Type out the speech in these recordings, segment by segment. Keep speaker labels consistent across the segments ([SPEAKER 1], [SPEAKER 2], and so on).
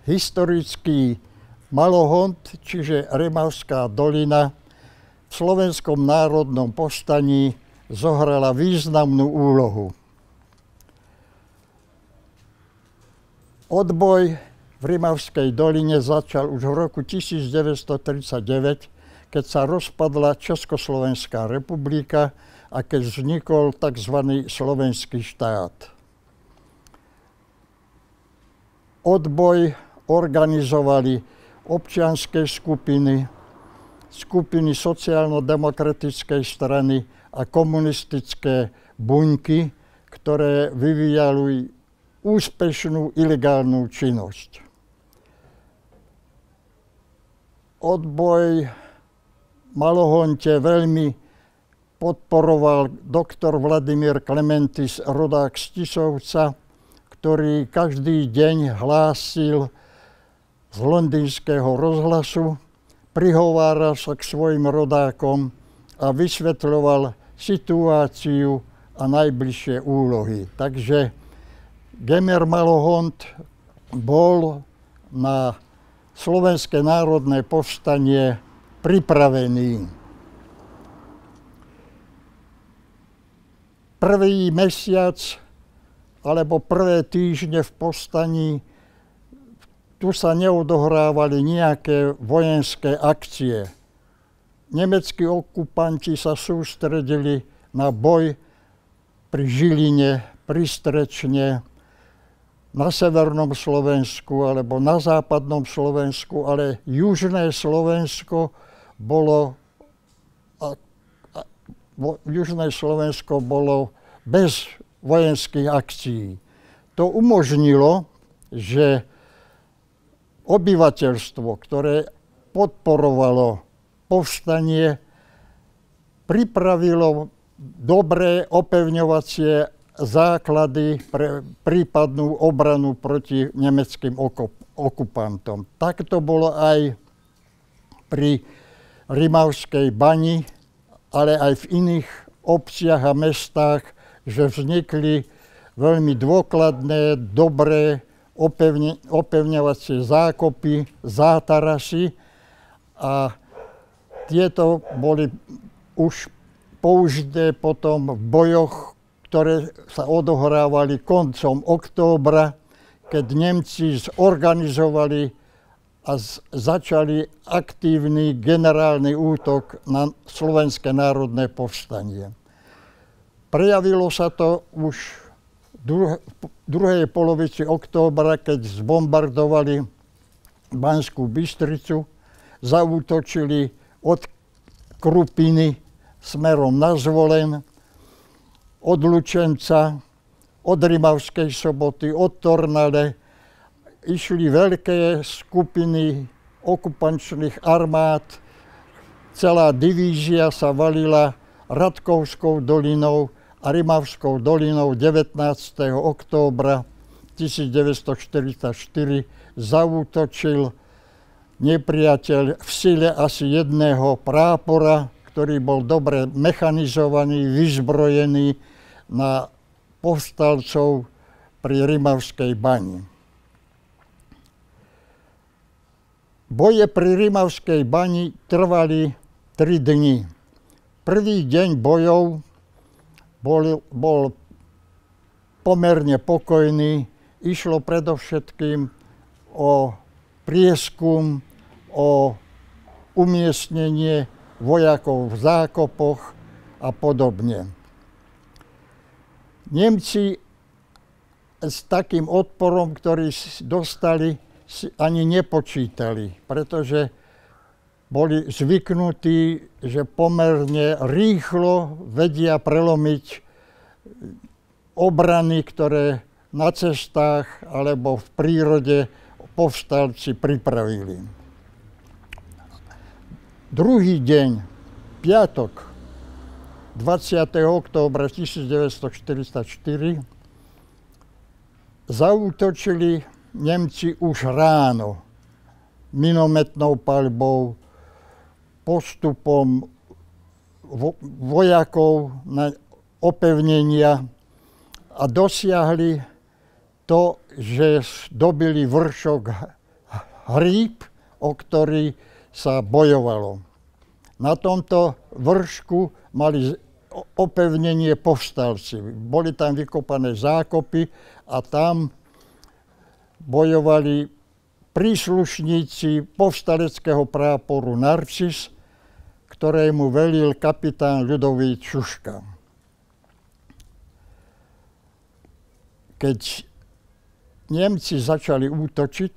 [SPEAKER 1] historický Malohont, čiže Rimavská dolina, v Slovenskom národnom povstaní zohrala významnú úlohu. Odboj v Rimavskej doline začal už v roku 1939, keď sa rozpadla Československá republika a keď vznikol tzv. Slovenský štát. Odboj organizovali občianske skupiny, skupiny sociálno-demokratickej strany a komunistické buňky, ktoré vyvíjali úspešnú ilegálnu činnosť. Odboj Malohonte veľmi podporoval doktor Vladimír Klementis, rodák z Tisovca, ktorý každý deň hlásil z londýnskeho rozhlasu, prihováral sa k svojim rodákom a vysvetľoval situáciu a najbližšie úlohy. Takže Gemer Malohont bol na Slovenské národné povstanie pripravený. Prvý mesiac alebo prvé týždne v povstaní tu sa neodohrávali nejaké vojenské akcie. Nemeckí okupanti sa sústredili na boj pri Žiline, pri Strečne, na severnom Slovensku alebo na západnom Slovensku, ale južné Slovensko bolo bez vojenských akcií. To umožnilo, že obyvateľstvo, ktoré podporovalo povstanie, pripravilo dobré opevňovacie základy pre prípadnú obranu proti nemeckým okupantom. Tak to bolo aj pri Rimavskej bani, ale aj v iných obciach a mestách, že vznikli veľmi dôkladné, dobré opevňovacie zákopy, zátarasy a tieto boli už použité potom v bojoch, ktoré sa odohrávali koncom októbra, keď Nemci zorganizovali a začali aktívny generálny útok na Slovenské národné povstanie. Prejavilo sa to už v druhej polovici októbra, keď zbombardovali Banskú Bystricu, zaútočili od Krupiny smerom na Zvolen, od Lučenca, od Rimavskej Soboty, od Tornade. Išli veľké skupiny okupačných armád. Celá divízia sa valila Ratkovskou dolinou a Rimavskou dolinou 19. októbra 1944. Zaútočil nepriateľ v sile asi jedného prápora, ktorý bol dobre mechanizovaný, vyzbrojený na povstalcov pri Rimavskej bani. Boje pri Rimavskej bani trvali 3 dni. Prvý deň bojov bol pomerne pokojný. Išlo predovšetkým o prieskum, o umiestnenie vojakov v zákopoch a podobne. Nemci s takým odporom, ktorý dostali, si ani nepočítali, pretože boli zvyknutí, že pomerne rýchlo vedia prelomiť obrany, ktoré na cestách alebo v prírode povstalci pripravili. Druhý deň, piatok, 20. októbra 1944, zaútočili Nemci už ráno minometnou paľbou, postupom vojakov na opevnenia a dosiahli to, že dobili vršok hríb, o ktorý sa bojovalo. Na tomto vršku mali opevnenie povstalci. Boli tam vykopané zákopy a tam bojovali príslušníci povstaleckého práporu Narcis, ktorému velil kapitán Ľudovít Šuška. Keď Nemci začali útočiť,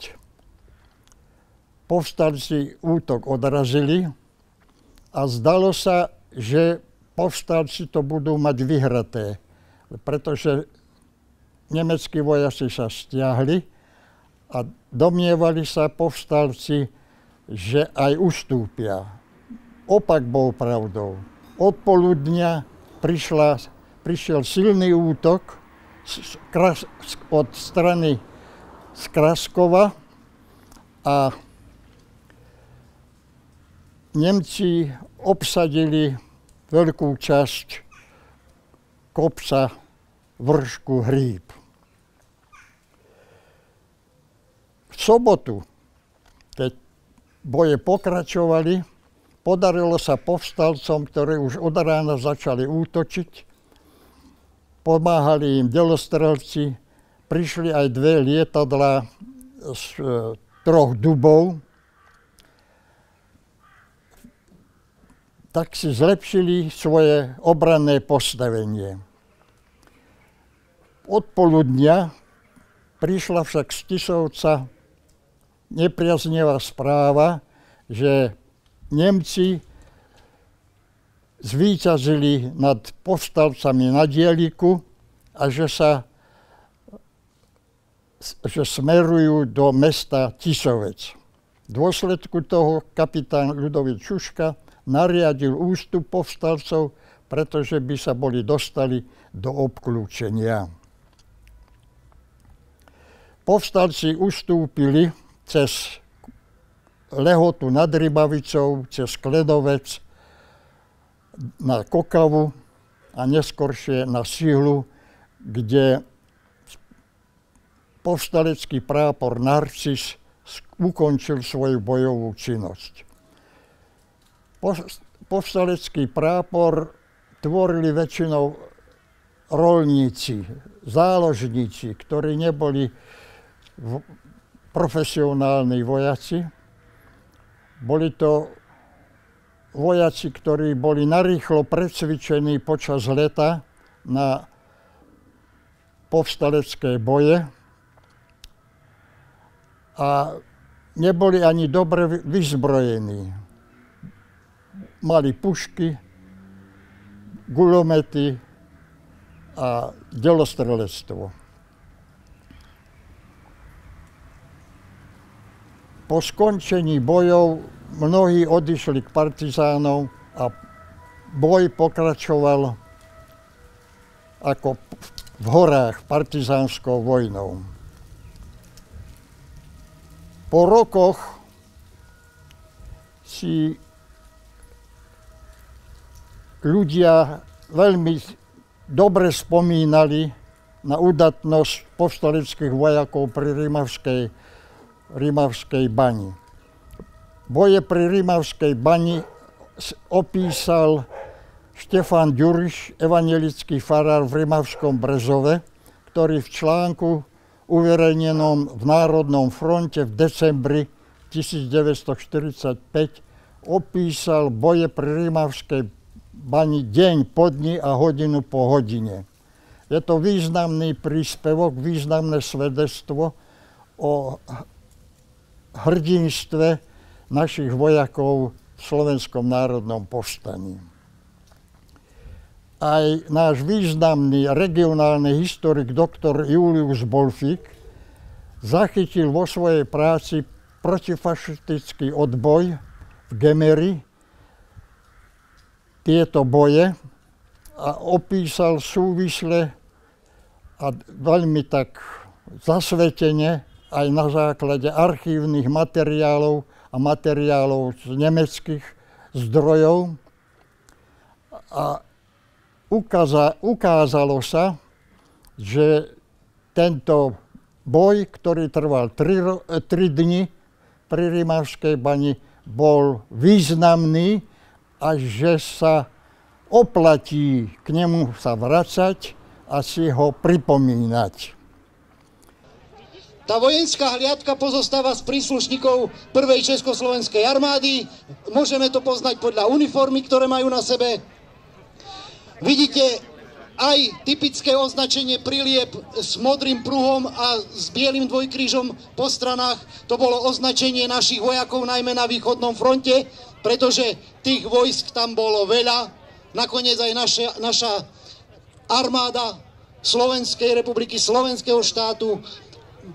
[SPEAKER 1] povstalci útok odrazili a zdalo sa, že povstalci to budú mať vyhraté, pretože nemeckí vojaci sa stiahli a domnievali sa povstalci, že aj ustúpia. Opak bol pravdou. Od poludnia prišiel silný útok od strany z Kraskova a Nemci obsadili veľkú časť kopca vršku Hríb. V sobotu, keď boje pokračovali, podarilo sa povstalcom, ktorí už od rána začali útočiť. Pomáhali im delostrelci, prišli aj 2 lietadlá z 3 dubov. Tak si zlepšili svoje obranné postavenie. Od poludnia prišla však z Tisovca nepriaznivá správa, že Nemci zvíťazili nad povstalcami na Dieliku a že smerujú do mesta Tisovec. V dôsledku toho kapitán Ľudovít Šuška nariadil ústup povstalcov, pretože by sa boli dostali do obklúčenia. Povstalci ustúpili cez Lehotu nad Rybavicou, cez Kledovec na Kokavu a neskoršie na Sihlu, kde povstalecký prápor Narcis ukončil svoju bojovú činnosť. Povstalecký prápor tvorili väčšinou roľníci, záložníci, ktorí neboli profesionálni vojaci. Boli to vojaci, ktorí boli narýchlo precvičení počas leta na povstalecké boje a neboli ani dobre vyzbrojení. Mali pušky, guľomety a delostrelectvo. Po skončení bojov mnohí odišli k partizánov a boj pokračoval ako v horách partizánskou vojnou. Po rokoch si ľudia veľmi dobre spomínali na udatnosť povstaleckých vojakov pri Rimavskej bani. Boje pri Rimavskej bani opísal Štefan Ďuriš, evanjelický farár v Rimavskom Brezove, ktorý v článku uverejnenom v Národnom fronte v decembri 1945 opísal boje pri Rimavskej bani deň po dni a hodinu po hodine. Je to významný príspevok, významné svedectvo o hrdinstve našich vojakov v Slovenskom národnom povstaní. Aj náš významný regionálny historik doktor Julius Bolfík zachytil vo svojej práci protifašistický odboj v Gemeri tieto boje a opísal súvisle a veľmi tak zasvetene aj na základe archívnych materiálov a materiálov z nemeckých zdrojov. A ukázalo sa, že tento boj, ktorý trval 3 dni, pri Rimavskej bani bol významný a že sa oplatí k nemu sa vracať a si ho pripomínať.
[SPEAKER 2] Tá vojenská hliadka pozostáva z príslušníkov prvej československej armády. Môžeme to poznať podľa uniformy, ktoré majú na sebe. Vidíte aj typické označenie prilieb s modrým pruhom a s bielým dvojkrížom po stranách. To bolo označenie našich vojakov, najmä na východnom fronte, pretože tých vojsk tam bolo veľa. Nakoniec aj naša armáda Slovenskej republiky, slovenského štátu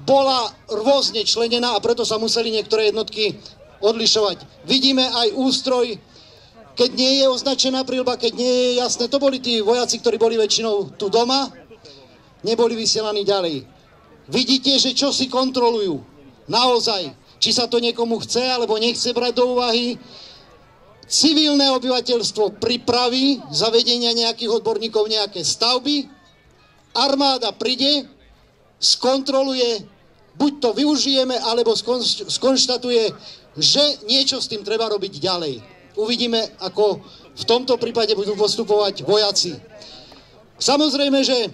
[SPEAKER 2] bola rôzne členená a preto sa museli niektoré jednotky odlišovať. Vidíme aj ústroj, keď nie je označená príľba, keď nie je jasné, to boli tí vojaci, ktorí boli väčšinou tu doma, neboli vysielaní ďalej. Vidíte, že čo si kontrolujú. Naozaj, či sa to niekomu chce alebo nechce brať do úvahy. Civilné obyvateľstvo pripraví zavedenia nejakých odborníkov nejaké stavby, armáda príde, skontroluje, buď to využijeme, alebo skonštatuje, že niečo s tým treba robiť ďalej. Uvidíme, ako v tomto prípade budú postupovať vojaci. Samozrejme, že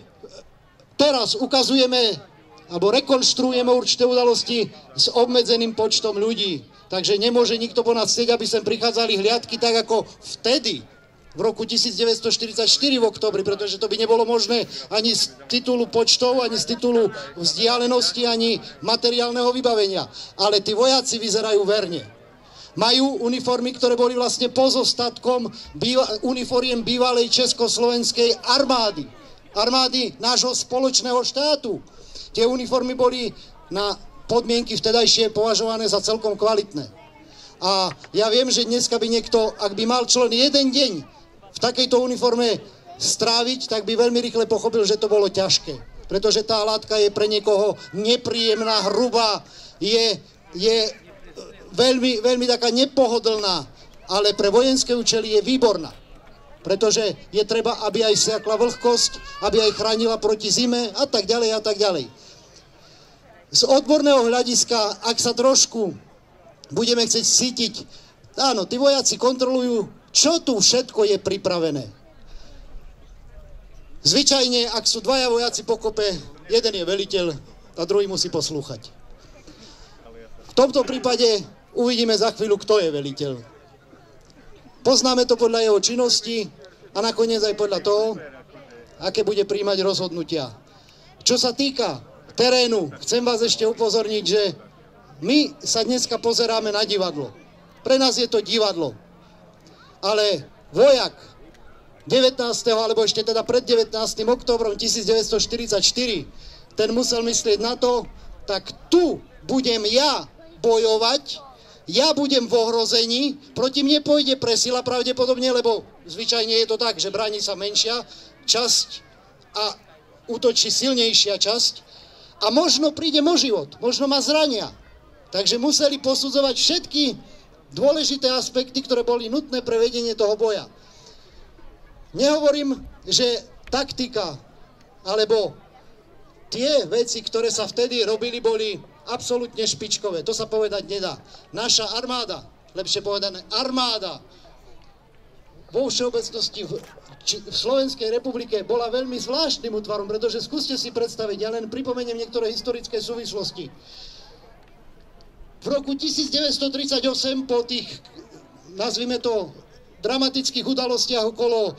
[SPEAKER 2] teraz ukazujeme, alebo rekonštruujeme určité udalosti s obmedzeným počtom ľudí. Takže nemôže nikto po nás chcieť, aby sem prichádzali hliadky tak ako vtedy, v roku 1944 v októbri, pretože to by nebolo možné ani z titulu počtov, ani z titulu vzdialenosti, ani materiálneho vybavenia. Ale tí vojaci vyzerajú verne. Majú uniformy, ktoré boli vlastne pozostatkom uniformiem bývalej československej armády. Armády nášho spoločného štátu. Tie uniformy boli na podmienky vtedajšie považované za celkom kvalitné. A ja viem, že dneska by niekto, ak by mal člen jeden deň v takejto uniforme stráviť, tak by veľmi rýchle pochopil, že to bolo ťažké. Pretože tá látka je pre niekoho nepríjemná, hrubá, je veľmi, veľmi taká nepohodlná, ale pre vojenské účely je výborná. Pretože je treba, aby aj siakla vlhkosť, aby aj chránila proti zime a tak ďalej a tak ďalej. Z odborného hľadiska, ak sa trošku budeme chcieť cítiť, áno, tí vojaci kontrolujú, čo tu všetko je pripravené. Zvyčajne, ak sú dvaja vojaci pokope, jeden je veliteľ a druhý musí poslúchať. V tomto prípade uvidíme za chvíľu, kto je veliteľ. Poznáme to podľa jeho činnosti a nakoniec aj podľa toho, aké bude príjmať rozhodnutia. Čo sa týka terénu, chcem vás ešte upozorniť, že my sa dneska pozeráme na divadlo. Pre nás je to divadlo. Ale vojak 19. alebo ešte teda pred 19. októbrom 1944, ten musel myslieť na to, tak tu budem ja bojovať, ja budem v ohrození, proti mne pôjde presila pravdepodobne, lebo zvyčajne je to tak, že bráni sa menšia časť a útočí silnejšia časť a možno príde o život, možno ma zrania. Takže museli posudzovať všetky dôležité aspekty, ktoré boli nutné pre vedenie toho boja. Nehovorím, že taktika alebo tie veci, ktoré sa vtedy robili, boli absolútne špičkové. To sa povedať nedá. Naša armáda, lepšie povedané armáda, vo všeobecnosti v Slovenskej republike bola veľmi zvláštnym útvarom, pretože skúste si predstaviť, ja len pripomeniem niektoré historické súvislosti. V roku 1938 po tých, nazvime to, dramatických udalostiach okolo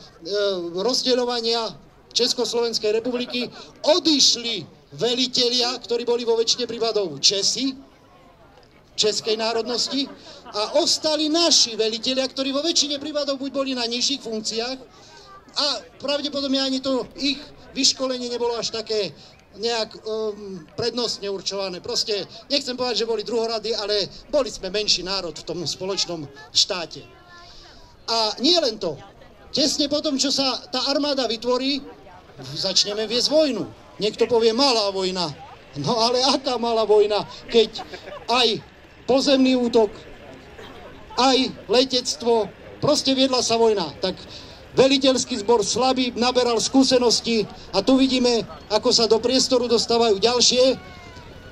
[SPEAKER 2] rozdeľovania Československej republiky odišli velitelia, ktorí boli vo väčšine prípadov Česi, českej národnosti, a ostali naši velitelia, ktorí vo väčšine prípadov buď boli na nižších funkciách a pravdepodobne ani to ich vyškolenie nebolo až také nejak prednostne určované. Proste, nechcem povedať, že boli druhorady, ale boli sme menší národ v tom spoločnom štáte. A nie len to. Tesne potom, čo sa tá armáda vytvorí, začneme viesť vojnu. Niekto povie malá vojna. No ale aká malá vojna, keď aj pozemný útok, aj letectvo, proste viedla sa vojna. Tak veliteľský zbor slabý naberal skúsenosti a tu vidíme, ako sa do priestoru dostávajú ďalšie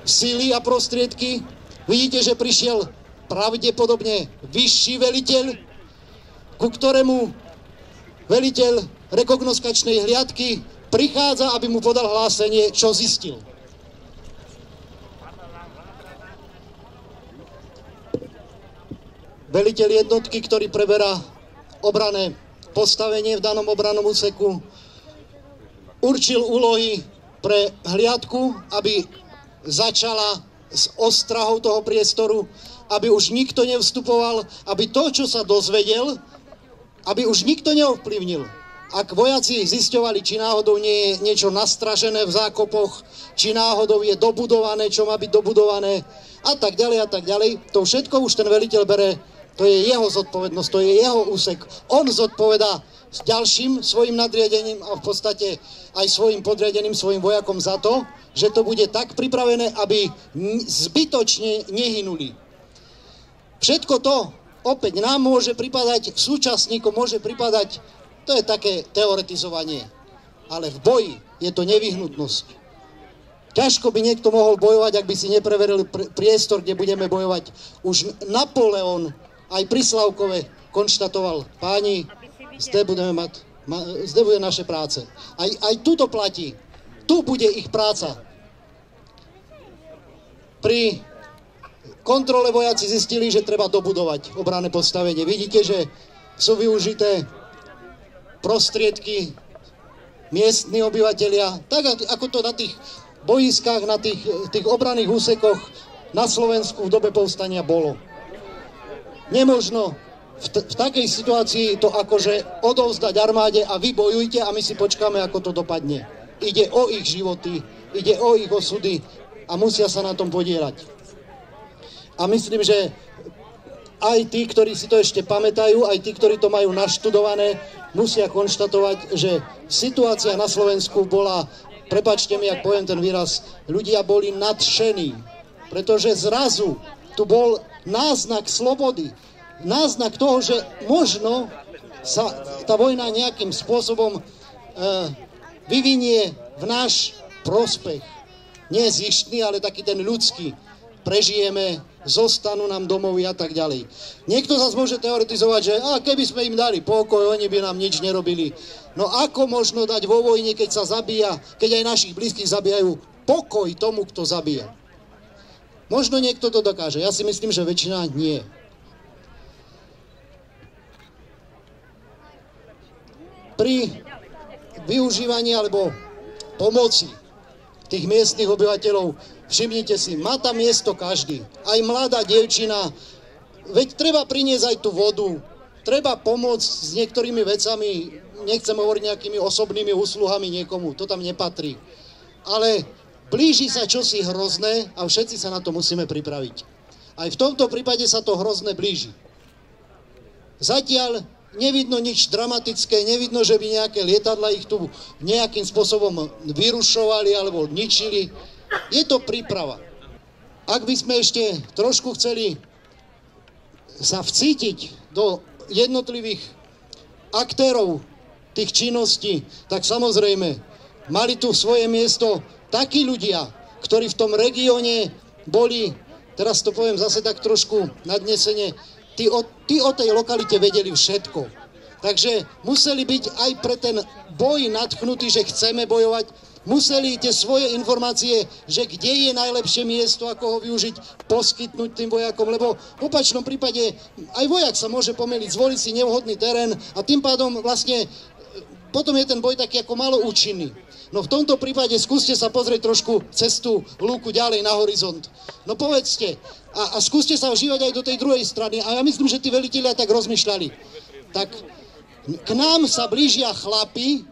[SPEAKER 2] síly a prostriedky. Vidíte, že prišiel pravdepodobne vyšší veliteľ, ku ktorému veliteľ rekognoskačnej hliadky prichádza, aby mu podal hlásenie, čo zistil. Veliteľ jednotky, ktorý preberá obranné postavenie v danom obrannom úseku, určil úlohy pre hliadku, aby začala s ostrahou toho priestoru, aby už nikto nevstupoval, aby to, čo sa dozvedel, aby už nikto neovplyvnil. Ak vojaci zisťovali, či náhodou nie je niečo nastražené v zákopoch, či náhodou je dobudované, čo má byť dobudované a tak ďalej, to všetko už ten veliteľ bere. To je jeho zodpovednosť, to je jeho úsek. On zodpovedá s ďalším svojim nadriadením a v podstate aj svojim podriadeným, svojim vojakom za to, že to bude tak pripravené, aby zbytočne nehynuli. Všetko to opäť nám môže pripadať, súčasníkom môže pripadať, to je také teoretizovanie. Ale v boji je to nevyhnutnosť. Ťažko by niekto mohol bojovať, ak by si nepreveril priestor, kde budeme bojovať. Už Napoleon aj pri Slavkove konštatoval, páni, zde bude naše práce. Aj tu to platí. Tu bude ich práca. Pri kontrole vojaci zistili, že treba dobudovať obranné postavenie. Vidíte, že sú využité prostriedky miestni obyvatelia, tak ako to na tých bojiskách, na tých obranných úsekoch na Slovensku v dobe povstania bolo. Nemožno v takej situácii to akože odovzdať armáde a vy bojujte a my si počkáme, ako to dopadne. Ide o ich životy, ide o ich osudy a musia sa na tom podieľať. A myslím, že aj tí, ktorí si to ešte pamätajú, aj tí, ktorí to majú naštudované, musia konštatovať, že situácia na Slovensku bola, prepáčte mi, ak poviem ten výraz, ľudia boli nadšení, pretože zrazu tu bol náznak slobody, náznak toho, že možno sa tá vojna nejakým spôsobom vyvinie v náš prospech. Nie zištný, ale taký ten ľudský. Prežijeme, zostanú nám domovy a tak ďalej. Niekto zase môže teoretizovať, že keby sme im dali pokoj, oni by nám nič nerobili. No ako možno dať vo vojne, keď sa zabíja, keď aj našich blízkych zabíjajú, pokoj tomu, kto zabíja? Možno niekto to dokáže, ja si myslím, že väčšina nie. Pri využívaní alebo pomoci tých miestnych obyvateľov, všimnite si, má tam miesto každý. Aj mladá dievčina, veď treba priniesť aj tú vodu, treba pomôcť s niektorými vecami, nechcem hovoriť nejakými osobnými úsluhami niekomu, to tam nepatrí. Ale blíži sa čosi hrozné a všetci sa na to musíme pripraviť. Aj v tomto prípade sa to hrozné blíži. Zatiaľ nevidno nič dramatické, nevidno, že by nejaké lietadla ich tu nejakým spôsobom vyrušovali alebo ničili. Je to príprava. Ak by sme ešte trošku chceli sa vcítiť do jednotlivých aktérov tých činností, tak samozrejme mali tu svoje miesto takí ľudia, ktorí v tom regióne boli, teraz to poviem zase tak trošku nadnesene, tí o tej lokalite vedeli všetko. Takže museli byť aj pre ten boj nadchnutí, že chceme bojovať, museli tie svoje informácie, že kde je najlepšie miesto, ako ho využiť, poskytnúť tým vojakom, lebo v opačnom prípade aj vojak sa môže pomýliť, zvoliť si nevhodný terén a tým pádom vlastne potom je ten boj taký ako malo účinný. No v tomto prípade skúste sa pozrieť trošku cez tú lúku ďalej na horizont. No povedzte a skúste sa vžívať aj do tej druhej strany a ja myslím, že tí velitelia tak rozmýšľali. Tak k nám sa blížia chlapi,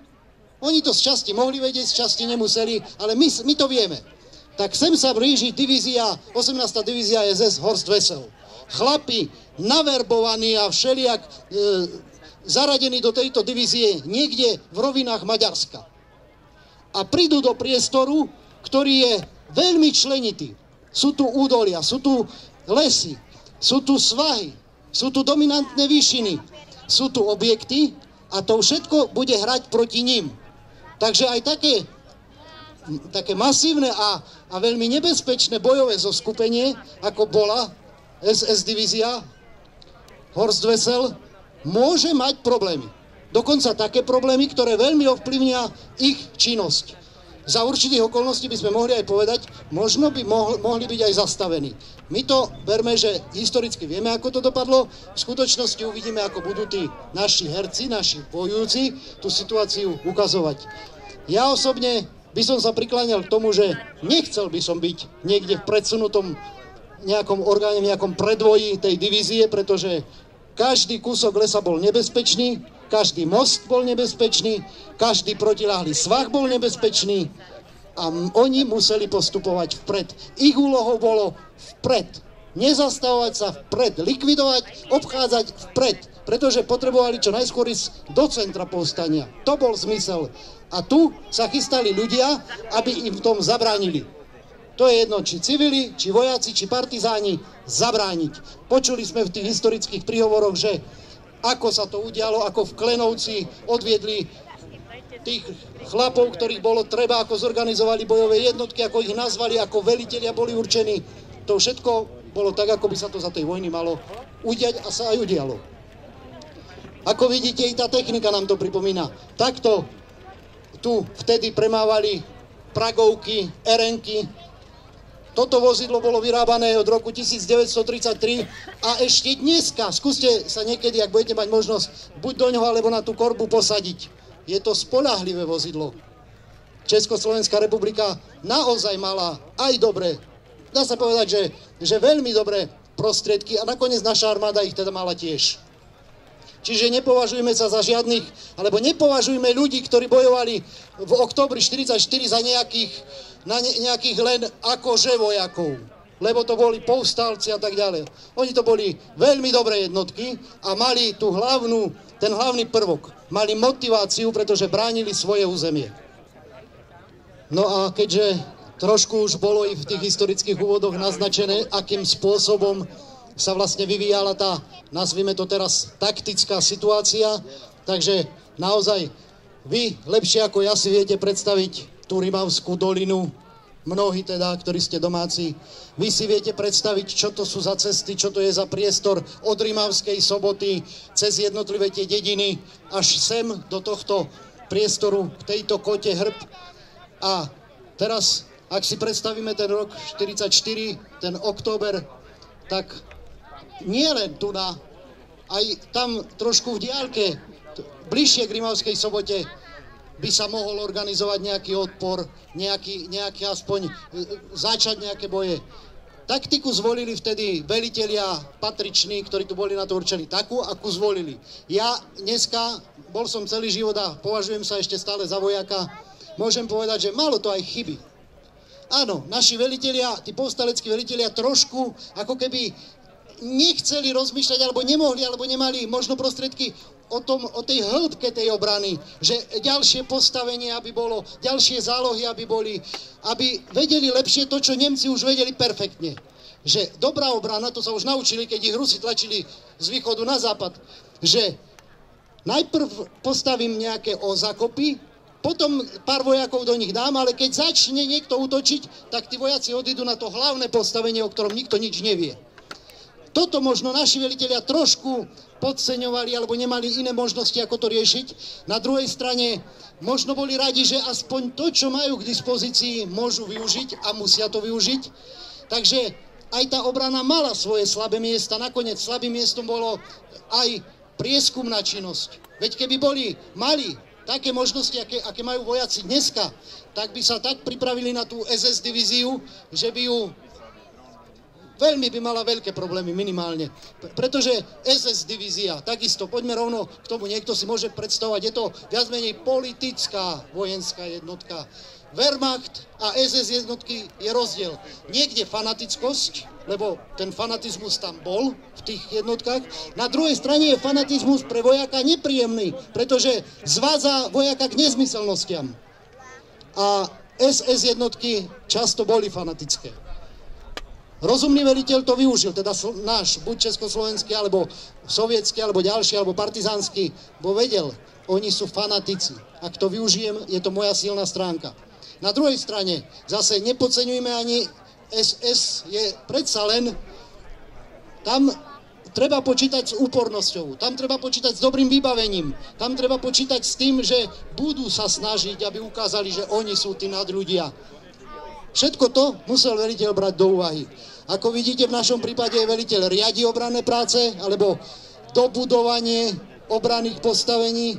[SPEAKER 2] oni to z časti mohli vedieť, z časti nemuseli, ale my to vieme. Tak sem sa blíži divízia, 18. divízia SS Horst Wessel. Chlapi naverbovaní a všelijak zaradení do tejto divízie niekde v rovinách Maďarska. A prídu do priestoru, ktorý je veľmi členitý. Sú tu údolia, sú tu lesy, sú tu svahy, sú tu dominantné výšiny, sú tu objekty a to všetko bude hrať proti ním. Takže aj také masívne a veľmi nebezpečné bojové zoskupenie, ako bola SS divízia, Horst Wessel, môže mať problémy. Dokonca také problémy, ktoré veľmi ovplyvnia ich činnosť. Za určitých okolností by sme mohli aj povedať, možno by mohli byť aj zastavení. My to berme, že historicky vieme, ako to dopadlo. V skutočnosti uvidíme, ako budú tí naši herci, naši bojujúci tú situáciu ukazovať. Ja osobne by som sa prikláňal k tomu, že nechcel by som byť niekde v predsunutom nejakom orgáne, v nejakom predvoji tej divízie, pretože každý kúsok lesa bol nebezpečný, každý most bol nebezpečný, každý protiľahlý svah bol nebezpečný a oni museli postupovať vpred. Ich úlohou bolo vpred. Nezastavovať sa vpred, likvidovať, obchádzať vpred, pretože potrebovali čo najskôr ísť do centra povstania. To bol zmysel. A tu sa chystali ľudia, aby im v tom zabránili. To je jedno, či civili, či vojaci, či partizáni, zabrániť. Počuli sme v tých historických príhovoroch, že ako sa to udialo, ako v Klenovci odviedli tých chlapov, ktorých bolo treba, ako zorganizovali bojové jednotky, ako ich nazvali, ako velitelia boli určení. To všetko bolo tak, ako by sa to za tej vojny malo udiať a sa aj udialo. Ako vidíte, i tá technika nám to pripomína. Takto tu vtedy premávali pragovky, erenky. Toto vozidlo bolo vyrábané od roku 1933 a ešte dneska, skúste sa niekedy, ak budete mať možnosť, buď do ňoho, alebo na tú korbu posadiť. Je to spoľahlivé vozidlo. Československá republika naozaj mala aj dobré, dá sa povedať, že veľmi dobré prostriedky a nakoniec naša armáda ich teda mala tiež. Čiže nepovažujme sa za žiadnych, alebo nepovažujme ľudí, ktorí bojovali v októbri 1944 za nejakých len akože vojakov, lebo to boli povstalci a tak ďalej. Oni to boli veľmi dobré jednotky a mali ten hlavný prvok. Mali motiváciu, pretože bránili svoje územie. No a keďže trošku už bolo i v tých historických úvodoch naznačené, akým spôsobom sa vlastne vyvíjala tá, nazvime to teraz, taktická situácia, takže naozaj vy lepšie ako ja si viete predstaviť tú Rimavskú dolinu, mnohí teda, ktorí ste domáci, vy si viete predstaviť, čo to sú za cesty, čo to je za priestor od Rimavskej Soboty cez jednotlivé tie dediny až sem do tohto priestoru, k tejto kote Hrb. A teraz, ak si predstavíme ten rok 1944, ten október, tak nie len tu aj tam trošku v diaľke, bližšie k Rimavskej Sobote, by sa mohol organizovať nejaký odpor, nejaký aspoň začať nejaké boje. Taktiku zvolili vtedy velitelia patriční, ktorí tu boli na to určení, takú, akú zvolili. Ja dneska, bol som celý život a považujem sa ešte stále za vojaka, môžem povedať, že malo to aj chyby. Áno, naši velitelia, tí povstaleckí velitelia trošku ako keby nechceli rozmýšľať, alebo nemohli, alebo nemali možno prostriedky o tej hĺbke tej obrany, že ďalšie postavenie, aby bolo, ďalšie zálohy, aby boli, aby vedeli lepšie to, čo Nemci už vedeli perfektne. Že dobrá obrana, to sa už naučili, keď ich Rusi tlačili z východu na západ, že najprv postavím nejaké zákopy, potom pár vojakov do nich dám, ale keď začne niekto útočiť, tak tí vojaci odídu na to hlavné postavenie, o ktorom nikto nič nevie. Toto možno naši velitelia trošku podceňovali alebo nemali iné možnosti, ako to riešiť. Na druhej strane možno boli radi, že aspoň to, čo majú k dispozícii, môžu využiť a musia to využiť. Takže aj tá obrana mala svoje slabé miesta. Nakoniec slabým miestom bolo aj prieskumná činnosť. Veď keby mali také možnosti, aké majú vojaci dneska, tak by sa tak pripravili na tú SS divíziu, že by ju veľmi by mala veľké problémy, minimálne. Pretože SS divízia, takisto, poďme rovno k tomu, niekto si môže predstavovať, je to viac menej politická vojenská jednotka. Wehrmacht a SS jednotky je rozdiel. Niekde fanatickosť, lebo ten fanatizmus tam bol v tých jednotkách. Na druhej strane je fanatizmus pre vojaka nepríjemný, pretože zvádza vojaka k nezmyselnostiam. A SS jednotky často boli fanatické. Rozumný veliteľ to využil, teda náš, buď československý, alebo sovietský, alebo ďalší, alebo partizánsky, bo vedel, oni sú fanatici. Ak to využijem, je to moja silná stránka. Na druhej strane, zase nepodceňujme ani SS, je predsa len Tam treba počítať s úpornosťou, tam treba počítať s dobrým vybavením, tam treba počítať s tým, že budú sa snažiť, aby ukázali, že oni sú tí nadľudia. Všetko to musel veliteľ brať do úvahy. Ako vidíte, v našom prípade veliteľ riadi obranné práce, alebo dobudovanie obranných postavení.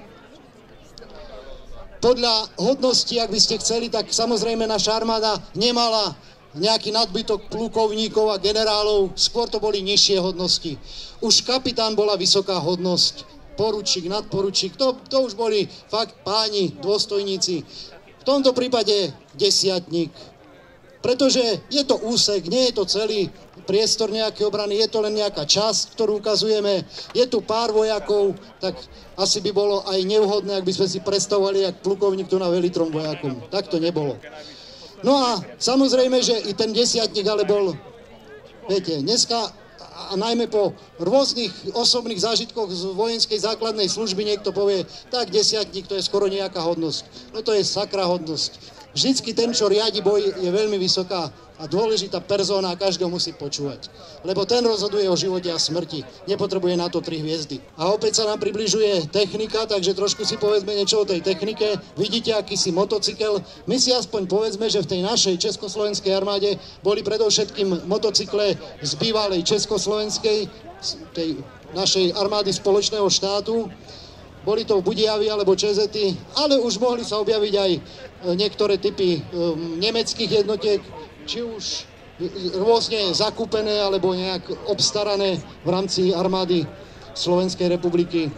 [SPEAKER 2] Podľa hodnosti, ak by ste chceli, tak samozrejme naša armáda nemala nejaký nadbytok plukovníkov a generálov, skôr to boli nižšie hodnosti. Už kapitán bola vysoká hodnosť, poručík, nadporučík, to už boli fakt páni, dôstojníci. V tomto prípade desiatník. Pretože je to úsek, nie je to celý priestor nejakej obrany, je to len nejaká časť, ktorú ukazujeme. Je tu pár vojakov, tak asi by bolo aj nevhodné, ak by sme si predstavovali, jak plukovník tu na veli 3 vojakom. Tak to nebolo. No a samozrejme, že i ten desiatník ale bol, viete, dneska a najmä po rôznych osobných zážitkoch z vojenskej základnej služby niekto povie, tak desiatník to je skoro nejaká hodnosť. No to je sakra hodnosť. Vždycky ten, čo riadi boj, je veľmi vysoká a dôležitá persóna a každého musí počúvať. Lebo ten rozhoduje o živote a smrti. Nepotrebuje na to 3 hviezdy. A opäť sa nám približuje technika, takže trošku si povedzme niečo o tej technike. Vidíte akýsi motocykel. My si aspoň povedzme, že v tej našej československej armáde boli predovšetkým motocykle z bývalej československej, tej našej armády spoločného štátu. Boli to Budiavy alebo Čezety, ale už mohli sa objaviť aj niektoré typy nemeckých jednotiek, či už rôzne zakúpené alebo nejak obstarané v rámci armády Slovenskej republiky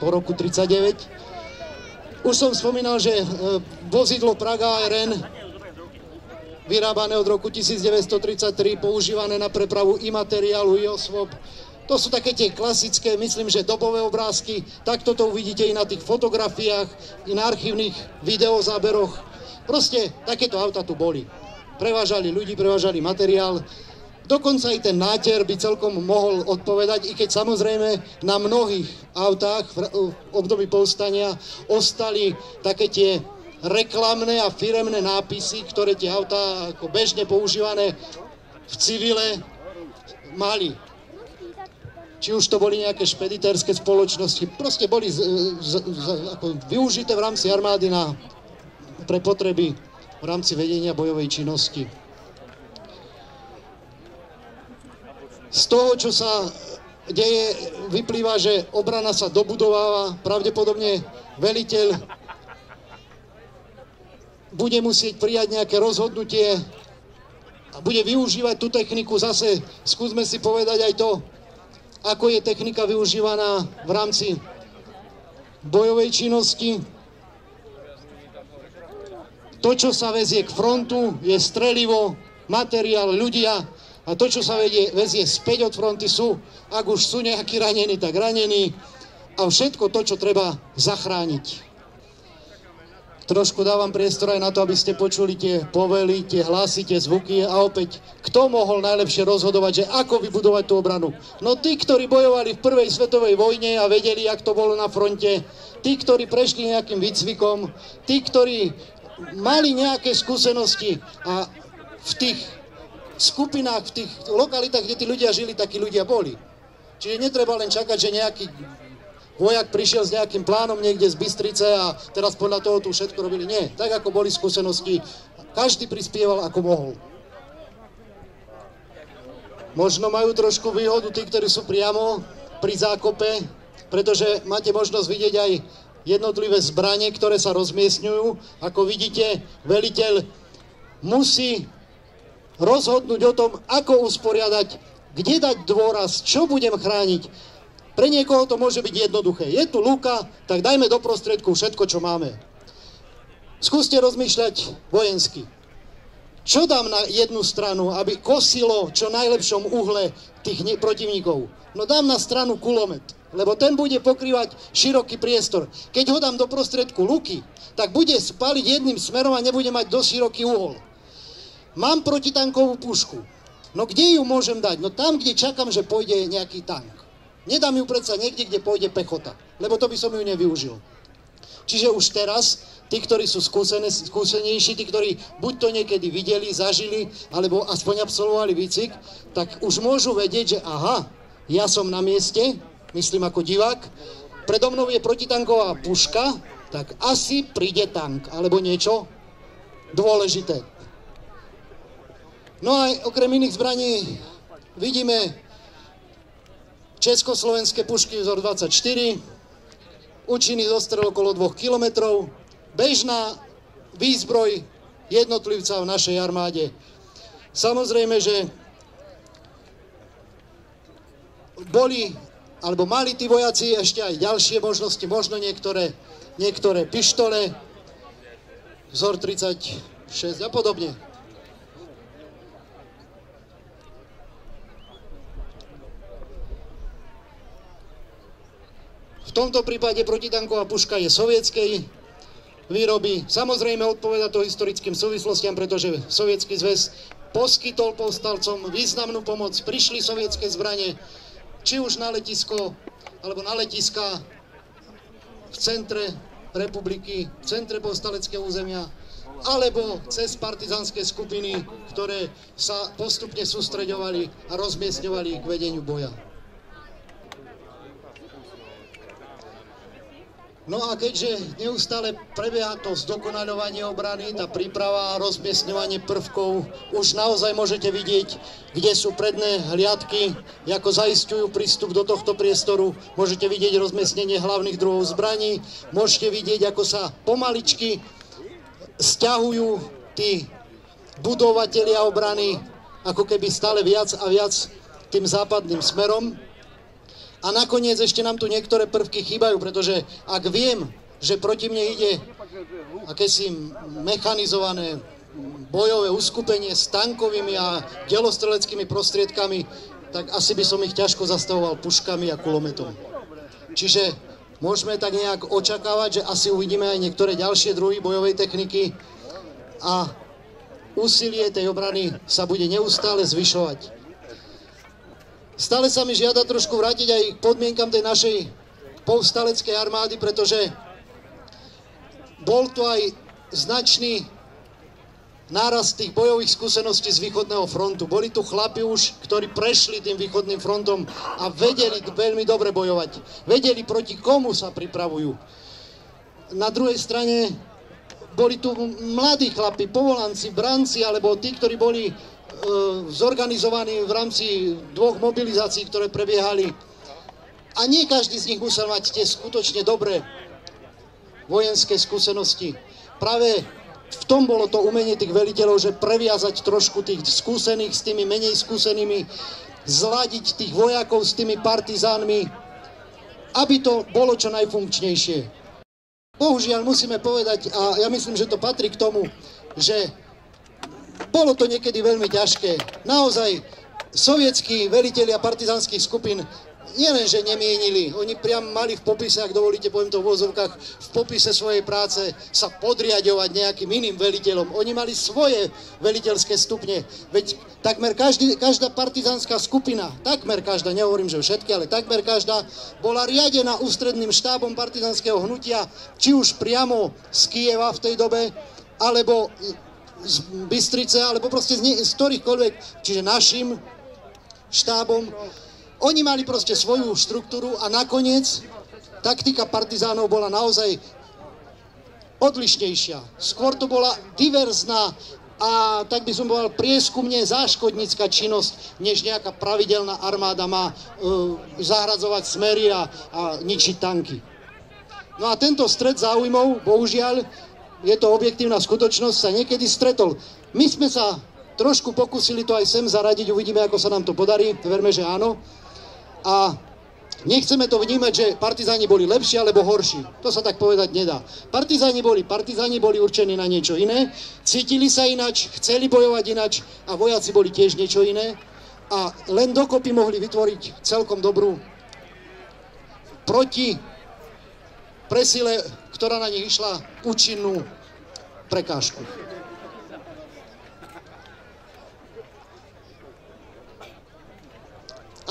[SPEAKER 2] po roku 1939. Už som spomínal, že vozidlo Praga ARN, vyrábané od roku 1933, používané na prepravu i materiálu, i osôb. To sú také tie klasické, myslím, že dobové obrázky. Takto to uvidíte i na tých fotografiách, i na archívnych videozáberoch. Proste takéto auta tu boli. Prevážali ľudí, prevážali materiál. Dokonca i ten náter by celkom mohol odpovedať, i keď samozrejme na mnohých autách v období povstania ostali také tie reklamné a firemné nápisy, ktoré tie autá ako bežne používané v civile mali. Či už to boli nejaké špeditérske spoločnosti, proste boli ako využité v rámci armády pre potreby v rámci vedenia bojovej činnosti. Z toho, čo sa deje, vyplýva, že obrana sa dobudováva, pravdepodobne veliteľ bude musieť prijať nejaké rozhodnutie a bude využívať tú techniku. Zase skúsme si povedať aj to, ako je technika využívaná v rámci bojovej činnosti. To, čo sa vezie k frontu, je strelivo, materiál, ľudia, a to, čo sa vezie späť od fronty, ak už sú nejakí ranení, tak ranení, a všetko to, čo treba zachrániť. Trošku dávam priestor aj na to, aby ste počuli tie povely, tie hlasy, tie zvuky, a opäť, kto mohol najlepšie rozhodovať, že ako vybudovať tú obranu? No tí, ktorí bojovali v prvej svetovej vojne a vedeli, jak to bolo na fronte, tí, ktorí prešli nejakým výcvikom, tí, ktorí mali nejaké skúsenosti a v tých skupinách, v tých lokalitách, kde tí ľudia žili, takí ľudia boli. Čiže netreba len čakať, že nejaký vojak prišiel s nejakým plánom niekde z Bystrice a teraz podľa toho tu všetko robili. Nie, tak ako boli skúsenosti, každý prispieval ako mohol. Možno majú trošku výhodu tí, ktorí sú priamo pri zákope, pretože máte možnosť vidieť aj jednotlivé zbrane, ktoré sa rozmiestňujú. Ako vidíte, veliteľ musí rozhodnúť o tom, ako usporiadať, kde dať dôraz, čo budem chrániť. Pre niekoho to môže byť jednoduché. Je tu lúka, tak dajme do prostriedku všetko, čo máme. Skúste rozmýšľať vojensky. Čo dám na jednu stranu, aby kosilo čo najlepšom uhle tých protivníkov? No dám na stranu kulomet, lebo ten bude pokrývať široký priestor. Keď ho dám do prostriedku luky, tak bude spáliť jedným smerom a nebude mať dosť široký uhol. Mám protitankovú pušku. No kde ju môžem dať? No tam, kde čakám, že pôjde nejaký tank. Nedám ju predsa niekde, kde pôjde pechota, lebo to by som ju nevyužil. Čiže už teraz tí, ktorí sú skúsenejší, tí, ktorí buď to niekedy videli, zažili, alebo aspoň absolvovali výcvik, tak už môžu vedieť, že aha, ja som na mieste, myslím ako divák, predo mnou je protitanková puška, tak asi príde tank, alebo niečo dôležité. No a okrem iných zbraní vidíme československé pušky vzor 24, účinný zostrel okolo 2 kilometrov, bežná výzbroj jednotlivca v našej armáde. Samozrejme, že boli, alebo mali tí vojaci ešte aj ďalšie možnosti, možno niektoré pištole, vzor 36 a podobne. V tomto prípade protitanková puška je sovietskej výroby. Samozrejme odpoveda to historickým súvislostiam, pretože Sovietsky zväz poskytol povstalcom významnú pomoc. Prišli sovietské zbrane, či už na letisko, alebo na letiska v centre republiky, v centre povstaleckého územia, alebo cez partizánske skupiny, ktoré sa postupne sústreďovali a rozmiestňovali k vedeniu boja. No a keďže neustále prebieha to zdokonaľovanie obrany, tá príprava a rozmiestňovanie prvkov, už naozaj môžete vidieť, kde sú predné hliadky, ako zaisťujú prístup do tohto priestoru. Môžete vidieť rozmiestnenie hlavných druhov zbraní, môžete vidieť, ako sa pomaličky sťahujú tí budovatelia obrany, ako keby stále viac a viac tým západným smerom. A nakoniec ešte nám tu niektoré prvky chýbajú, pretože ak viem, že proti mne ide akési mechanizované bojové uskupenie s tankovými a delostreleckými prostriedkami, tak asi by som ich ťažko zastavoval puškami a kulometom. Čiže môžeme tak nejak očakávať, že asi uvidíme aj niektoré ďalšie druhy bojovej techniky a úsilie tej obrany sa bude neustále zvyšovať. Stále sa mi žiada trošku vrátiť aj k podmienkam tej našej povstaleckej armády, pretože bol tu aj značný nárast tých bojových skúseností z východného frontu. Boli tu chlapi už, ktorí prešli tým východným frontom a vedeli veľmi dobre bojovať. Vedeli, proti komu sa pripravujú. Na druhej strane boli tu mladí chlapi, povolanci, branci, alebo tí, ktorí boli zorganizovaní v rámci 2 mobilizácií, ktoré prebiehali. A nie každý z nich musel mať tie skutočne dobré vojenské skúsenosti. Práve v tom bolo to umenie tých veliteľov, že previazať trošku tých skúsených s tými menej skúsenými, zladiť tých vojakov s tými partizánmi, aby to bolo čo najfunkčnejšie. Bohužiaľ musíme povedať, a ja myslím, že to patrí k tomu, že bolo to niekedy veľmi ťažké. Naozaj, sovietskí velitelia partizánskych skupín nielen, že nemienili, oni priam mali v popise, ak dovolíte, poviem to v úvodzovkách, v popise svojej práce sa podriadovať nejakým iným veliteľom. Oni mali svoje veliteľské stupne. Veď takmer každá partizánska skupina, takmer každá, nehovorím, že všetky, ale takmer každá, bola riadená ústredným štábom partizánskeho hnutia, či už priamo z Kyjeva v tej dobe, alebo z Bystrice, alebo proste z ktorýchkoľvek, čiže našim štábom. Oni mali proste svoju štruktúru a nakoniec taktika partizánov bola naozaj odlišnejšia. Skôr to bola diverzná a tak by som povedal prieskumne záškodnícka činnosť, než nejaká pravidelná armáda má zahradzovať smery a ničiť tanky. No a tento stret záujmov, bohužiaľ, je to objektívna skutočnosť, sa niekedy stretol. My sme sa trošku pokúsili to aj sem zaradiť, uvidíme, ako sa nám to podarí, verme, že áno. A nechceme to vnímať, že partizáni boli lepší alebo horší. To sa tak povedať nedá. Partizáni boli určení na niečo iné, cítili sa inač, chceli bojovať inač a vojaci boli tiež niečo iné. A len dokopy mohli vytvoriť celkom dobrú proti presile, ktorá na nich išla, účinnú prekážku.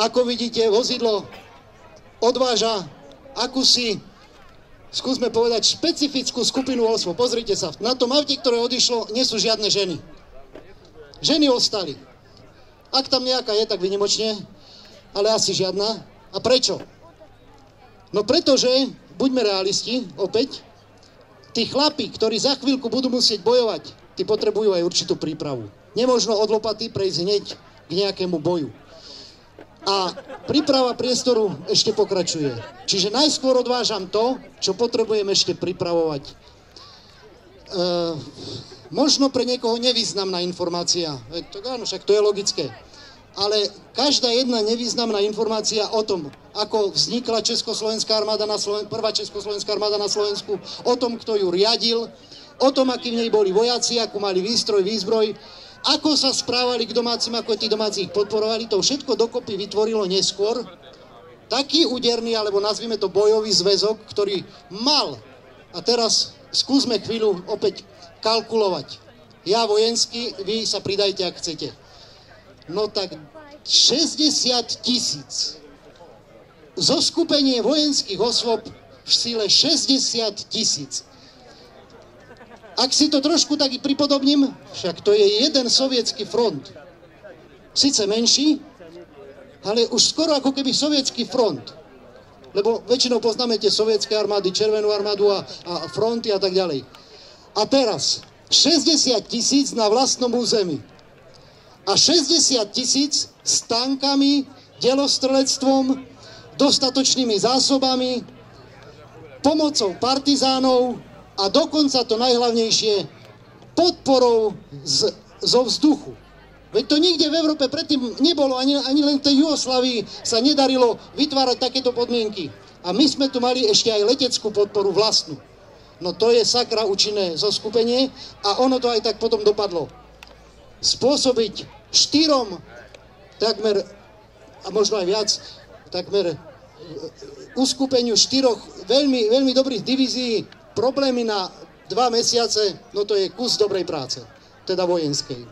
[SPEAKER 2] Ako vidíte, vozidlo odváža akúsi skúsme povedať, špecifickú skupinu osôb. Pozrite sa, na tom aute, ktoré odišlo, nie sú žiadne ženy. Ženy ostali. Ak tam nejaká je, tak vynimočne, ale asi žiadna. A prečo? No pretože, buďme realisti, opäť, tí chlapi, ktorí za chvíľku budú musieť bojovať, tí potrebujú aj určitú prípravu. Nemožno od lopaty prejsť hneď k nejakému boju. A príprava priestoru ešte pokračuje. Čiže najskôr odvážam to, čo potrebujem ešte pripravovať. Možno pre niekoho nevýznamná informácia. Áno, však to je logické. Ale každá jedna nevýznamná informácia o tom, ako vznikla Československá armáda na Slovensku, prvá Československá armáda na Slovensku, o tom, kto ju riadil, o tom, akí v nej boli vojaci, ako mali výstroj, výzbroj, ako sa správali k domácim, ako tí domáci ich podporovali, to všetko dokopy vytvorilo neskôr taký úderný, alebo nazvime to bojový zväzok, ktorý mal, a teraz skúsme chvíľu opäť kalkulovať. Ja vojensky, vy sa pridajte, ak chcete. No tak 60 000. Zoskupenie vojenských osôb v sile 60 000. Ak si to trošku tak pripodobním, však to je jeden sovietský front. Sice menší, ale už skoro ako keby sovietský front. Lebo väčšinou poznáme tie sovietské armády, Červenú armádu a fronty a tak ďalej. A teraz 60 000 na vlastnom území. A 60 000 s tankami, delostrelectvom, dostatočnými zásobami, pomocou partizánov, a dokonca to najhlavnejšie, podporou zo vzduchu. Veď to nikde v Európe predtým nebolo, ani len v tej Jugoslávii sa nedarilo vytvárať takéto podmienky. A my sme tu mali ešte aj leteckú podporu vlastnú. No to je sakra účinné zoskupenie a ono to aj tak potom dopadlo. Spôsobiť 4, takmer, a možno aj viac, takmer uskupeniu 4 veľmi, veľmi dobrých divízií problémy na 2 mesiace, no to je kus dobrej práce, teda vojenskej.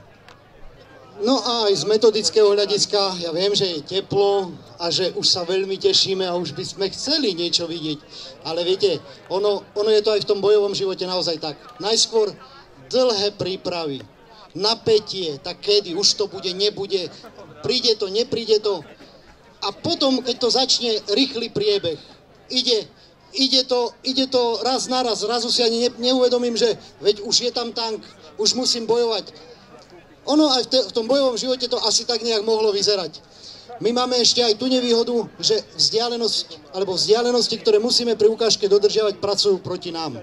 [SPEAKER 2] No a aj z metodického hľadiska, ja viem, že je teplo a že už sa veľmi tešíme a už by sme chceli niečo vidieť, ale viete, ono je to aj v tom bojovom živote naozaj tak. Najskôr dlhé prípravy, napätie, tak kedy, už to bude, nebude, príde to, nepríde to a potom, keď to začne, rýchly priebeh, ide to raz na raz, zrazu si ani neuvedomím, že veď už je tam tank, už musím bojovať. Ono aj v tom bojovom živote to asi tak nejak mohlo vyzerať. My máme ešte aj tú nevýhodu, že vzdialenosti, ktoré musíme pri ukážke dodržiavať, pracujú proti nám.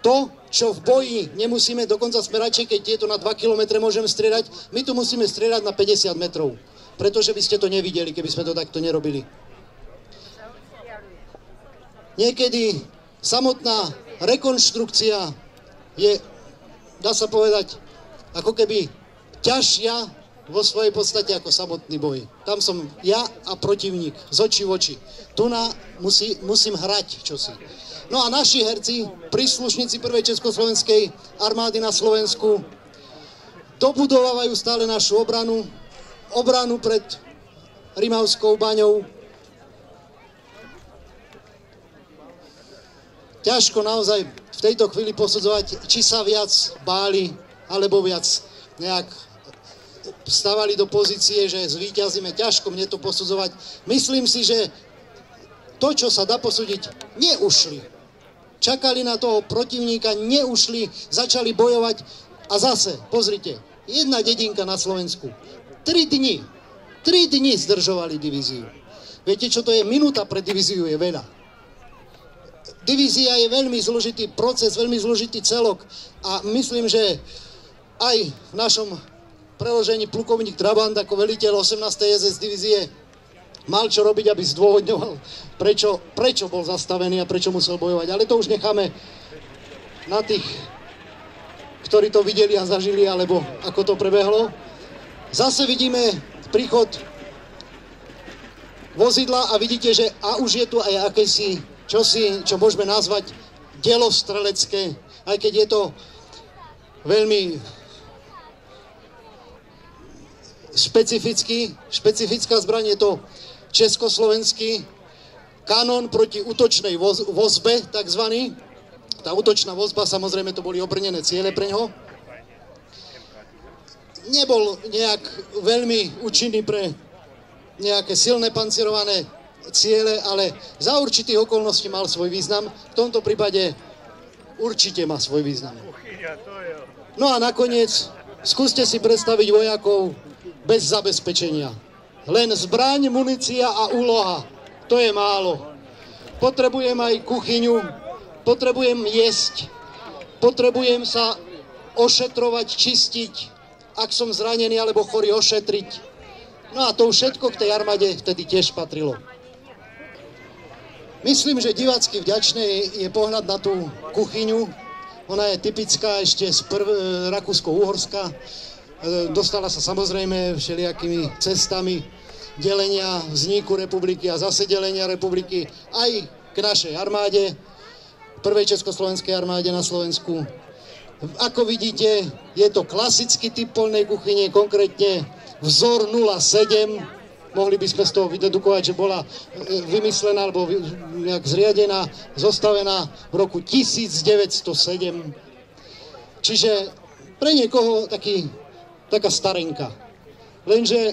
[SPEAKER 2] To, čo v boji nemusíme, dokonca sme radšej, keď tieto na 2 kilometre môžeme strieľať, my tu musíme strieľať na 50 metrov. Pretože by ste to nevideli, keby sme to takto nerobili. Niekedy samotná rekonštrukcia je, dá sa povedať, ako keby ťažšia vo svojej podstate ako samotný boj. Tam som ja a protivník, z očí v oči. Tu musím hrať čosi. No a naši herci, príslušníci prvej Československej armády na Slovensku, dobudovávajú stále našu obranu pred Rimavskou baňou. Ťažko naozaj v tejto chvíli posudzovať, či sa viac báli, alebo viac nejak stávali do pozície, že zvíťazíme. Ťažko mne to posudzovať. Myslím si, že to, čo sa dá posúdiť, neušli. Čakali na toho protivníka, neušli, začali bojovať a zase, pozrite, jedna dedinka na Slovensku. 3 dni zdržovali divíziu. Viete, čo to je? Minúta pre divíziu je veľa. Divízia je veľmi zložitý proces, veľmi zložitý celok a myslím, že aj v našom preložení plukovník Trabant ako veliteľ 18. SS divízie mal čo robiť, aby zdôvodňoval, prečo bol zastavený a prečo musel bojovať. Ale to už necháme na tých, ktorí to videli a zažili, alebo ako to prebehlo. Zase vidíme príchod vozidla a vidíte, že a už je tu aj akési čo môžeme nazvať delostrelecké, aj keď je to veľmi špecifická zbraň, je to československý kanón proti útočnej vozbe, takzvaný. Tá útočná vozba, samozrejme, to boli obrnené ciele pre ňoho. Nebol nejak veľmi účinný pre nejaké silné pancirované ciele, ale za určitých okolností mal svoj význam. V tomto prípade určite má svoj význam. No a nakoniec skúste si predstaviť vojakov bez zabezpečenia. Len zbraň, munícia a úloha. To je málo. Potrebujem aj kuchyňu, potrebujem jesť, potrebujem sa ošetrovať, čistiť, ak som zranený alebo chorý, ošetriť. No a to všetko k tej armáde vtedy tiež patrilo. Myslím, že divácky vďačný je pohľad na tú kuchyňu. Ona je typická ešte z Rakúsko-Uhorska. Dostala sa samozrejme všelijakými cestami delenia, vzniku republiky a zase delenia republiky aj k našej armáde, prvej československej armáde na Slovensku. Ako vidíte, je to klasický typ poľnej kuchyne, konkrétne vzor 07. Mohli by sme z toho vydedukovať, že bola vymyslená alebo nejak zriadená, zostavená v roku 1907. Čiže pre niekoho taká starenka. Lenže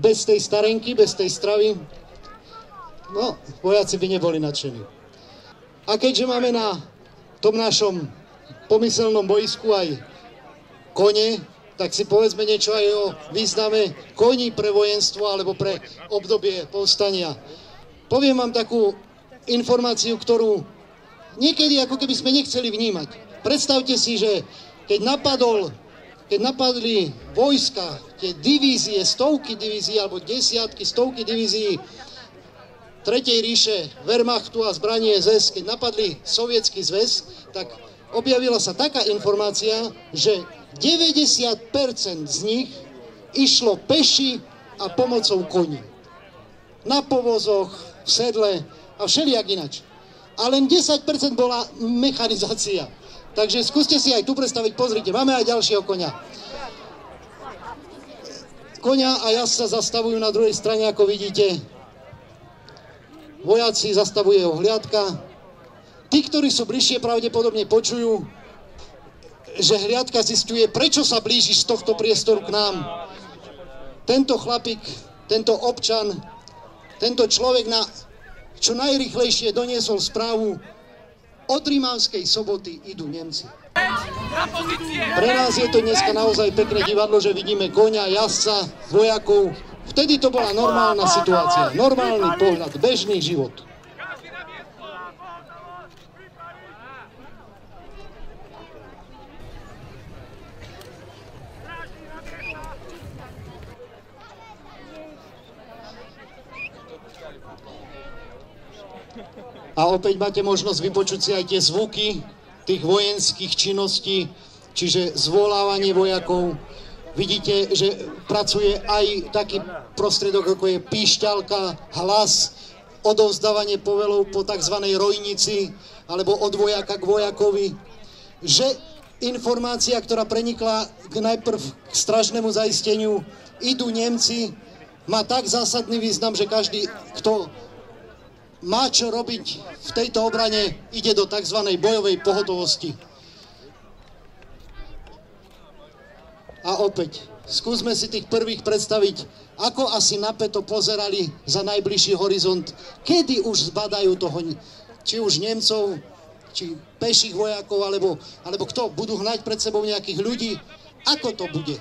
[SPEAKER 2] bez tej starenky, bez tej stravy, no, vojaci by neboli nadšení. A keďže máme na tom našom pomyselnom bojsku aj kone, tak si povedzme niečo aj o význame koní pre vojenstvo alebo pre obdobie povstania. Poviem vám takú informáciu, ktorú niekedy ako keby sme nechceli vnímať. Predstavte si, že keď napadli vojska, tie divízie, stovky divízií alebo desiatky, stovky divízií Tretej ríše, Wehrmachtu a zbranie SS, keď napadli Sovietsky zväz, tak objavila sa taká informácia, že 90% z nich išlo peši a pomocou koní. Na povozoch, v sedle a všelijak inač. A len 10% bola mechanizácia. Takže skúste si aj tu predstaviť, pozrite, máme aj ďalšieho koňa. Koňa a jazdca zastavujú na druhej strane, ako vidíte. Vojaci, zastavuje ho hliadka. Tí, ktorí sú bližšie, pravdepodobne počujú, že hliadka zisťuje, prečo sa blížiš z tohto priestoru k nám. Tento chlapík, tento občan, tento človek čo najrýchlejšie doniesol správu: od Rimavskej Soboty idú Nemci. Pre nás je to dneska naozaj pekné divadlo, že vidíme koňa, jazdca, vojakov. Vtedy to bola normálna situácia, normálny pohľad, bežný život. A opäť máte možnosť vypočuť si aj tie zvuky tých vojenských činností, čiže zvolávanie vojakov. Vidíte, že pracuje aj taký prostriedok, ako je píšťalka, hlas, odovzdávanie povelov po tzv. Rojnici, alebo od vojaka k vojakovi. Že informácia, ktorá prenikla najprv k stražnému zaisteniu, idú Nemci, má tak zásadný význam, že každý, kto má čo robiť v tejto obrane, ide do tzv. Bojovej pohotovosti. A opäť, skúsme si tých prvých predstaviť, ako asi napäto pozerali za najbližší horizont, kedy už zbadajú toho, či už Nemcov, či peších vojakov, alebo kto, budú hnať pred sebou nejakých ľudí, ako to bude.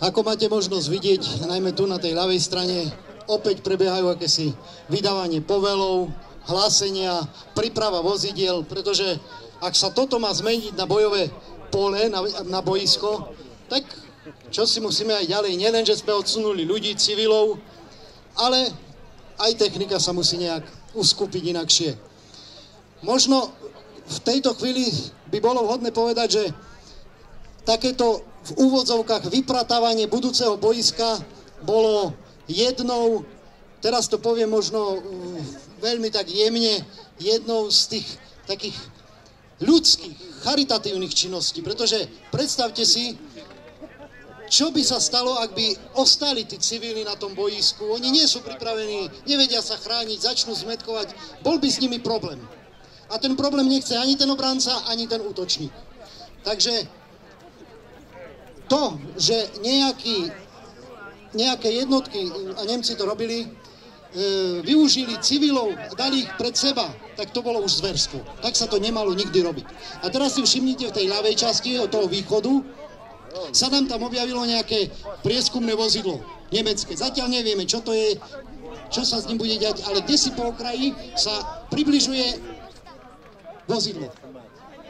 [SPEAKER 2] Ako máte možnosť vidieť, najmä tu na tej ľavej strane, opäť prebiehajú akési vydávanie povelov, hlásenia, príprava vozidiel, pretože ak sa toto má zmeniť na bojové pole, na boisko, tak čo si musíme aj ďalej, nielen, že sme odsunuli ľudí, civilov, ale aj technika sa musí nejak uskupiť inakšie. Možno v tejto chvíli by bolo vhodné povedať, že takéto v úvodzovkách vypratávanie budúceho boiska bolo jednou, teraz to poviem možno veľmi tak jemne, jednou z tých takých ľudských, charitatívnych činností, pretože predstavte si, čo by sa stalo, ak by ostali tí civili na tom boisku? Oni nie sú pripravení, nevedia sa chrániť, začnú zmätkovať. Bol by s nimi problém. A ten problém nechce ani ten obranca, ani ten útočník. Takže to, že nejaké jednotky, a Nemci to robili, využili civilov a dali ich pred seba, tak to bolo už zverstvo. Tak sa to nemalo nikdy robiť. A teraz si všimnite v tej ľavej časti od toho východu, sa nám tam objavilo nejaké prieskumné vozidlo nemecké. Zatiaľ nevieme, čo to je, čo sa s ním bude diať, ale kde si po okraji sa približuje vozidlo.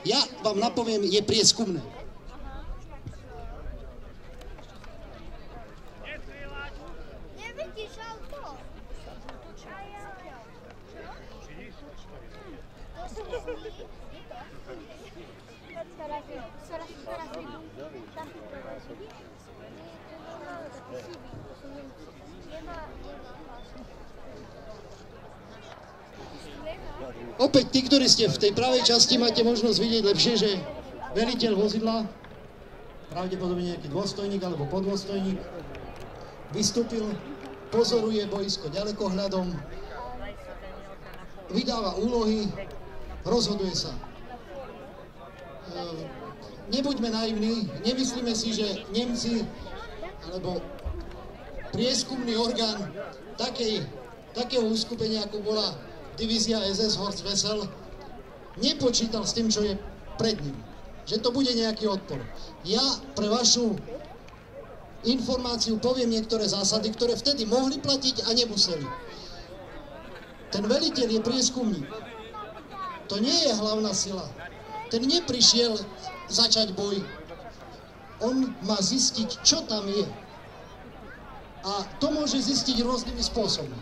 [SPEAKER 2] Ja vám napoviem, je prieskumné. Opäť tí, ktorí ste v tej pravej časti, máte možnosť vidieť lepšie, že veliteľ vozidla, pravdepodobne nejaký dôstojník alebo podôstojník, vystúpil, pozoruje boisko ďalekohľadom, vydáva úlohy, rozhoduje sa. Nebuďme naivní, nemyslíme si, že Nemci alebo prieskumný orgán takého uskupenia, ako bola divízia SS Horst Wessel, nepočítal s tým, čo je pred ním. Že to bude nejaký odpor. Ja pre vašu informáciu poviem niektoré zásady, ktoré vtedy mohli platiť a nemuseli. Ten veliteľ je prieskumník. To nie je hlavná sila. Ten neprišiel začať boj. On má zistiť, čo tam je. A to môže zistiť rôznymi spôsobmi.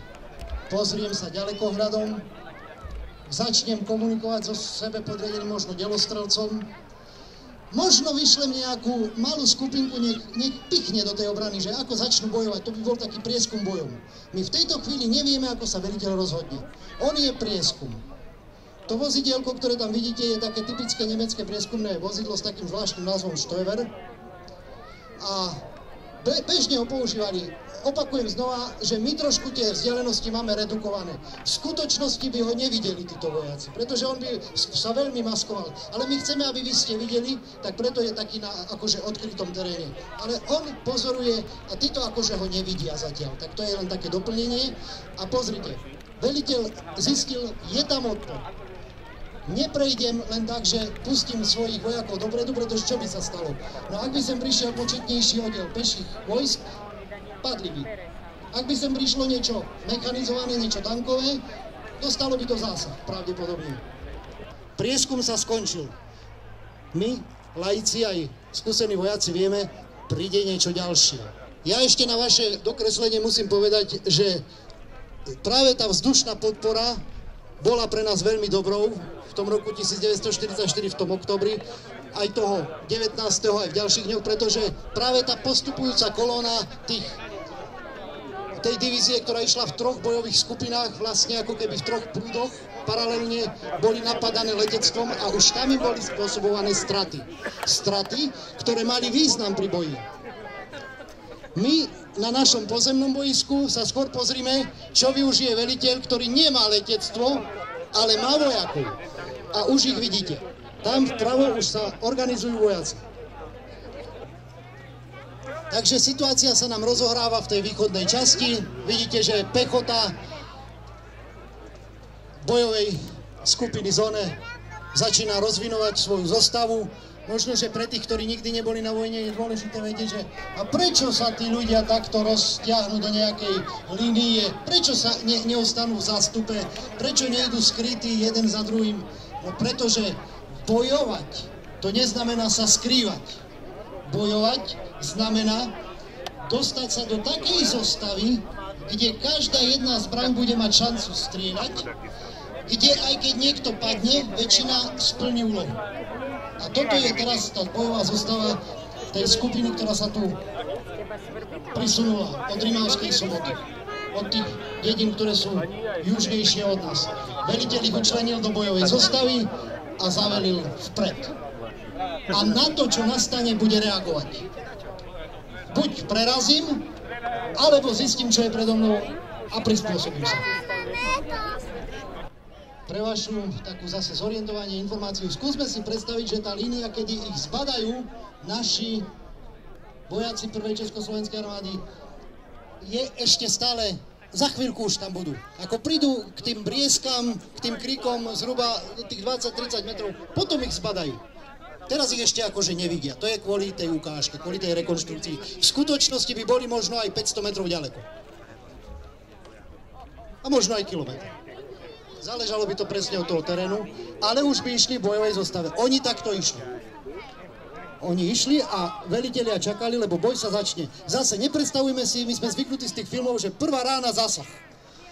[SPEAKER 2] Pozriem sa ďalekohľadom, začnem komunikovať so sebe podriadeným možno delostrelcom, možno vyšlem nejakú malú skupinku, nech pichne do tej obrany, že ako začnú bojovať, to by bol taký prieskum bojom. My v tejto chvíli nevieme, ako sa veliteľ rozhodne. On je prieskum. To vozidielko, ktoré tam vidíte, je také typické nemecké prieskumné vozidlo s takým zvláštnym názvom Stoever. A bežne ho používali. Opakujem znova, že my trošku tie vzdialenosti máme redukované. V skutočnosti by ho nevideli títo vojaci, pretože on by sa veľmi maskoval. Ale my chceme, aby vy ste videli, tak preto je taký na akože odkrytom teréne. Ale on pozoruje a títo akože ho nevidia zatiaľ. Tak to je len také doplnenie. A pozrite, veliteľ zistil, je tam odpor. Neprejdem len tak, že pustím svojich vojakov dopredu, pretože čo by sa stalo? No ak by sem prišiel početnejší oddiel peších vojsk, padli by. Ak by sem prišlo niečo mechanizované, niečo tankové, dostalo by to zásah, pravdepodobne. Prieskum sa skončil. My, laici aj skúsení vojaci, vieme, príde niečo ďalšie. Ja ešte na vaše dokreslenie musím povedať, že práve tá vzdušná podpora bola pre nás veľmi dobrou v tom roku 1944, v tom oktobri, aj toho 19. aj v ďalších dňoch, pretože práve tá postupujúca kolóna tej divízie, ktorá išla v troch bojových skupinách, vlastne ako keby v troch prúdoch, paralelne boli napadané letectvom a už tam im boli spôsobované straty. Straty, ktoré mali význam pri boji. My na našom pozemnom boisku sa skôr pozrime, čo využije veliteľ, ktorý nemá letectvo, ale má vojakov. A už ich vidíte. Tam vpravo už sa organizujú vojaci. Takže situácia sa nám rozohráva v tej východnej časti. Vidíte, že pechota bojovej skupiny Zone začína rozvinovať svoju zostavu. Možno, že pre tých, ktorí nikdy neboli na vojne, je dôležité vedieť, že a prečo sa tí ľudia takto roztiahnu do nejakej línie, prečo sa neostanú v zástupe, prečo nejdú skrytí jeden za druhým. No pretože bojovať, to neznamená sa skrývať. Bojovať znamená dostať sa do takej zostavy, kde každá jedna zbraň bude mať šancu strieľať, kde aj keď niekto padne, väčšina splní úlohu. A toto je teraz tá bojová zostava tej skupiny, ktorá sa tu prisunula od Rimavskej Soboty. Od tých dedín, ktoré sú južnejšie od nás. Veliteľ ich učlenil do bojovej zostavy a zavelil vpred. A na to, čo nastane, bude reagovať. buď prerazím, alebo zistím, čo je predo mnou a prispôsobím sa. Pre vašu takú zase zorientovanie, informáciu, skúsme si predstaviť, že tá línia, kedy ich zbadajú naši vojaci prvej Československej armády, je ešte stále, za chvíľku už tam budú. Ako prídu k tým brieskam, k tým kríkom zhruba tých 20-30 metrov, potom ich zbadajú. Teraz ich ešte akože nevidia. To je kvôli tej ukážke, kvôli tej rekonštrukcii. V skutočnosti by boli možno aj 500 metrov ďaleko. A možno aj kilometr. Záležalo by to presne od toho terénu, ale už by išli v bojovej zostave. Oni takto išli. Oni išli a velitelia čakali, lebo boj sa začne. Zase nepredstavujme si, my sme zvyknutí z tých filmov, že prvá rána zásah.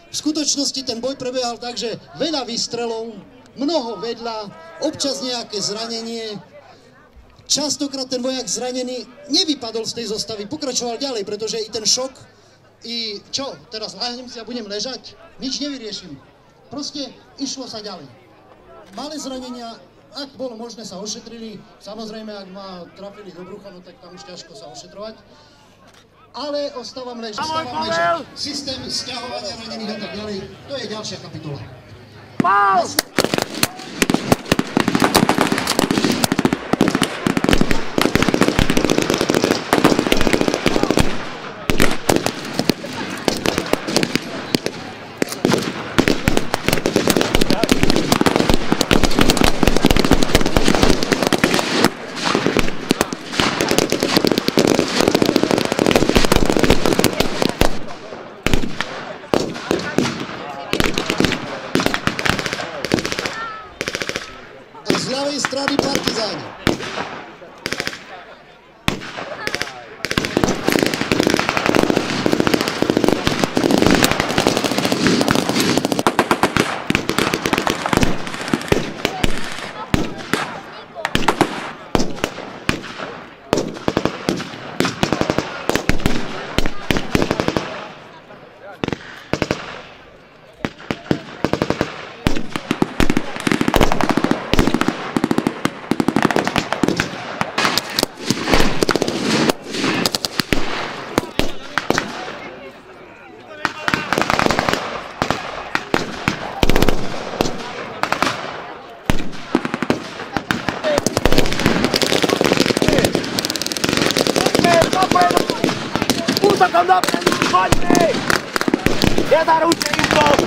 [SPEAKER 2] V skutočnosti ten boj prebiehal tak, že veľa výstrelov, mnoho vedľa, občas nejaké zranenie. Častokrát ten vojak zranený nevypadol z tej zostavy, pokračoval ďalej, pretože i ten šok, i čo, teraz láhnem si a budem ležať, nič nevyriešim. Proste išlo sa ďalej. Malé zranenia, ak bolo možné, sa ošetrili. Samozrejme, ak ma trafili do brucha, no tak tam už ťažko sa ošetrovať. Ale ostávam ležať. Systém sťahovania ranených a tak ďalej, to je ďalšia kapitola. Z ľavej strany partizáni.
[SPEAKER 3] Útokom dopredu, poďme! Nezaručte útok!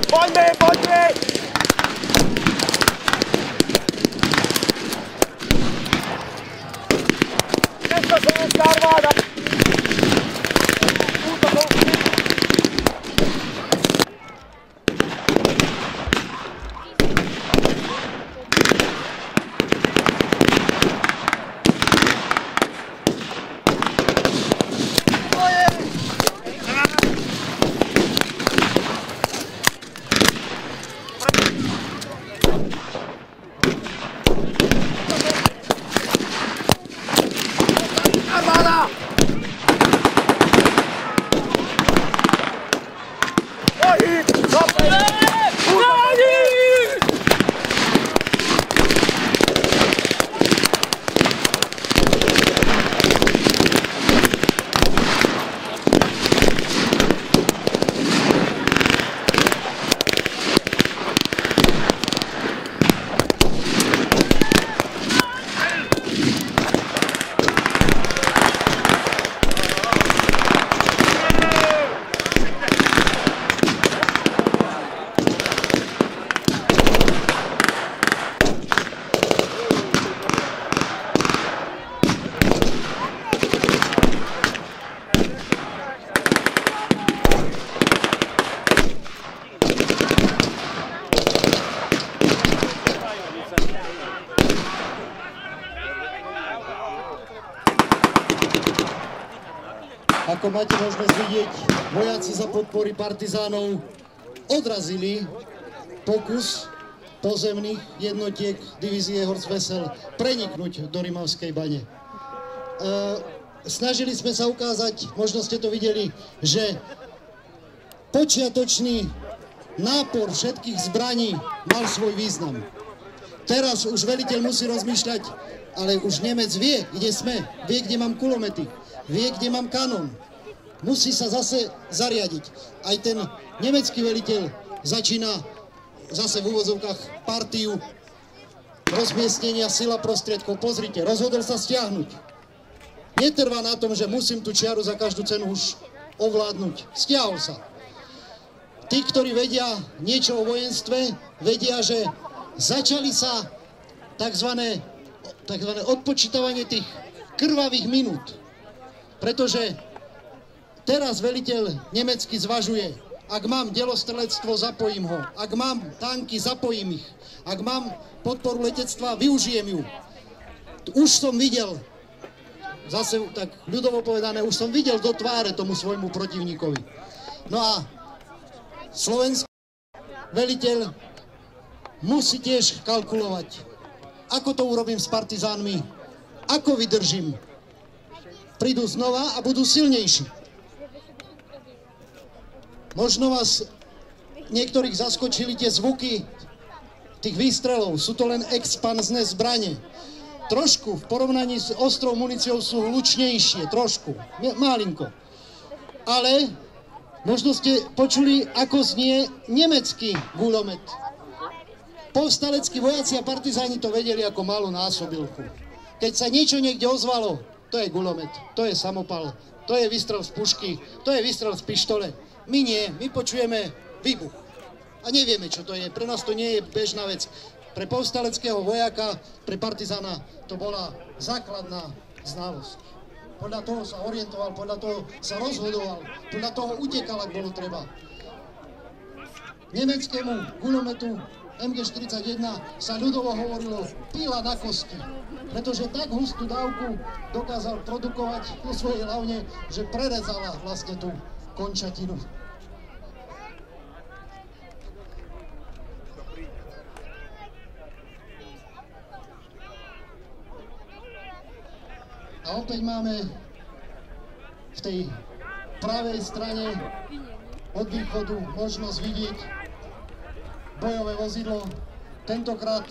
[SPEAKER 3] Poďme, poďme! Československá armáda! Útokom! Armáda! Pohyb! Dopredu!
[SPEAKER 2] Ako máte možnosť vidieť, vojaci za podpory partizánov odrazili pokus pozemných jednotiek divízie Horst Wessel preniknúť do Rimavskej bane. Snažili sme sa ukázať, možno ste to videli, že počiatočný nápor všetkých zbraní mal svoj význam. Teraz už veliteľ musí rozmýšľať, ale už Nemec vie, kde sme, vie, kde mám kulomety, vie, kde mám kanón. Musí sa zase zariadiť. Aj ten nemecký veliteľ začína zase v úvodzovkách partiu rozmiestnenia sila prostriedkov. Pozrite, rozhodol sa stiahnuť. Netrvá na tom, že musím tú čiaru za každú cenu už ovládnuť. Stiahol sa. Tí, ktorí vedia niečo o vojenstve, vedia, že začali sa takzvané odpočítavanie tých krvavých minút. Pretože teraz veliteľ nemecký zvažuje, ak mám delostrelectvo, zapojím ho. Ak mám tanky, zapojím ich. Ak mám podporu letectva, využijem ju. Už som videl, zase tak ľudovo povedané, už som videl do tváre tomu svojmu protivníkovi. No a slovenský veliteľ musí tiež kalkulovať, ako to urobím s partizánmi, ako vydržím. Prídu znova a budú silnejší. Možno vás niektorých zaskočili tie zvuky tých výstrelov. Sú to len expanzné zbrane. Trošku v porovnaní s ostrou muníciou sú hlučnejšie, trošku, malinko. Ale možno ste počuli, ako znie nemecký guľomet. Povstaleckí vojaci a partizáni to vedeli ako malú násobilku. Keď sa niečo niekde ozvalo, to je guľomet, to je samopal, to je výstrel z pušky, to je výstrel z pištole. My nie, my počujeme výbuch. A nevieme, čo to je. Pre nás to nie je bežná vec. Pre povstaleckého vojaka, pre partizána to bola základná znalosť. Podľa toho sa orientoval, podľa toho sa rozhodoval, podľa toho utekal, ak bolo treba. Nemeckému guľometu MG41 sa ľudovo hovorilo píla na kosti, pretože tak hustú dávku dokázal produkovať vo svojej hlavne, že prerezala vlastne tú končatinu. A opäť máme v tej pravej strane od východu možnosť vidieť bojové vozidlo. Tentokrát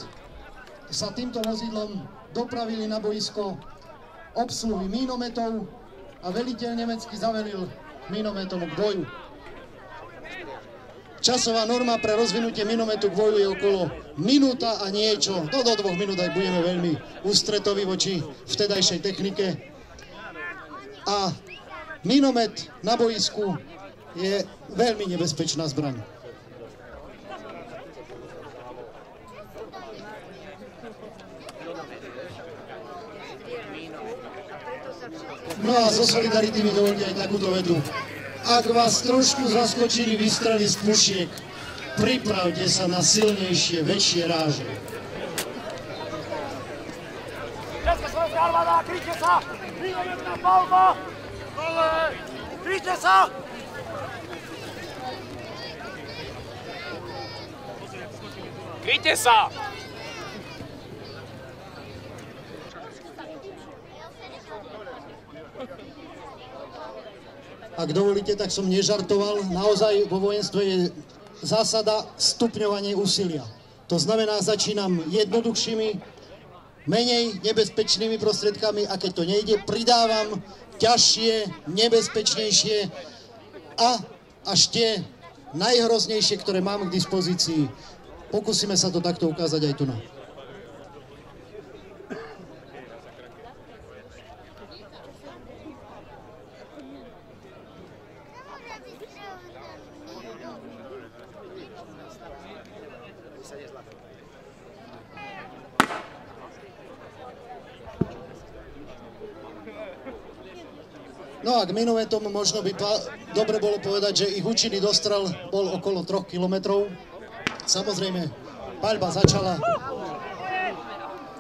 [SPEAKER 2] sa týmto vozidlom dopravili na boisko obsluhy mínometov a veliteľ nemecký zavelil mínometom k boju. Časová norma pre rozvinutie minometu k boju je okolo minúta a niečo. Do 2 minút aj budeme veľmi ústretoví voči vtedajšej technike. A minomet na boisku je veľmi nebezpečná zbraň. No a zo solidarity mi dovolte aj takúto vedu. Ak vás trošku zaskočili výstrely z pušiek, pripravte sa na silnejšie, väčšie ráže.
[SPEAKER 3] Československá armáda, kryjte sa! Mínometná palba! Kryjte sa! Kryjte sa!
[SPEAKER 2] Ak dovolíte, tak som nežartoval. Naozaj vo vojenstve je zásada stupňovanie úsilia. To znamená, začínam jednoduchšími, menej nebezpečnými prostriedkami a keď to nejde, pridávam ťažšie, nebezpečnejšie a až tie najhroznejšie, ktoré mám k dispozícii. Pokúsime sa to takto ukázať aj tu na. No a k minometom možno by dobre bolo povedať, že ich účinný dostrel bol okolo 3 kilometrov. Samozrejme, paľba začala.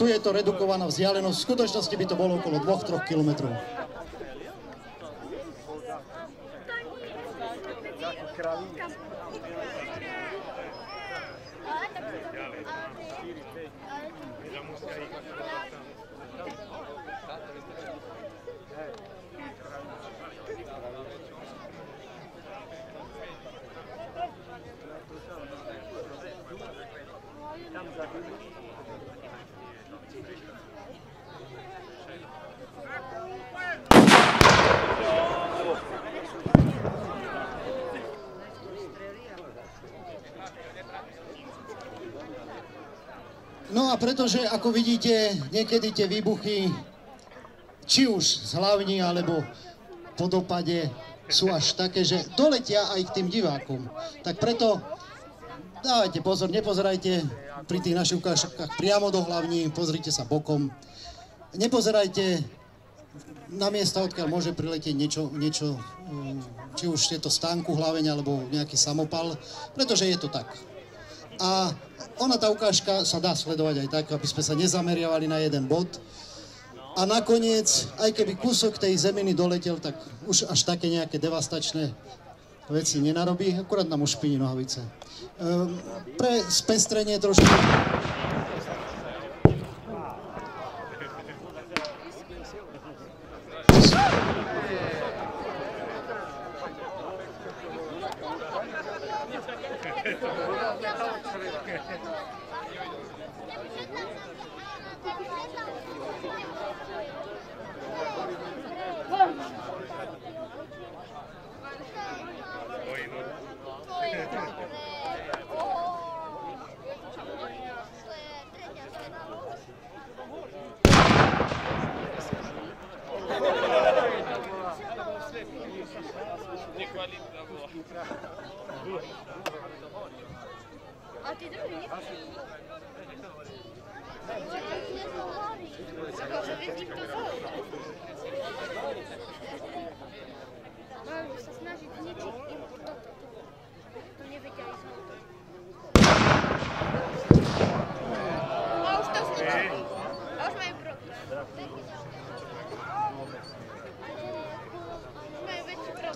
[SPEAKER 2] Tu je to redukovaná vzdialenosť. V skutočnosti by to bolo okolo 2-3 kilometrov. pretože, ako vidíte, niekedy tie výbuchy, či už z hlavní, alebo po dopade, sú až také, že doletia aj k tým divákom. Tak preto dávajte pozor, nepozerajte pri tých našich ukážkach priamo do hlavní, pozrite sa bokom. Nepozerajte na miesta, odkiaľ môže priletieť niečo, či už je to stánku hlaveň, alebo nejaký samopal, pretože je to tak. A tá ukážka sa dá sledovať aj tak, aby sme sa nezameriavali na jeden bod. A nakoniec, aj keby kúsok tej zeminy doletel, tak už až také nejaké devastačné veci nenarobí, akurát nám ušpiní nohavice. Pre spestrenie trošku...
[SPEAKER 4] A ty dobrý, nie? Že vidím to zaujímavé. Máme sa snažiť zničiť im toto. To nevedia aj znovu. A už to zničili. A už majú problém.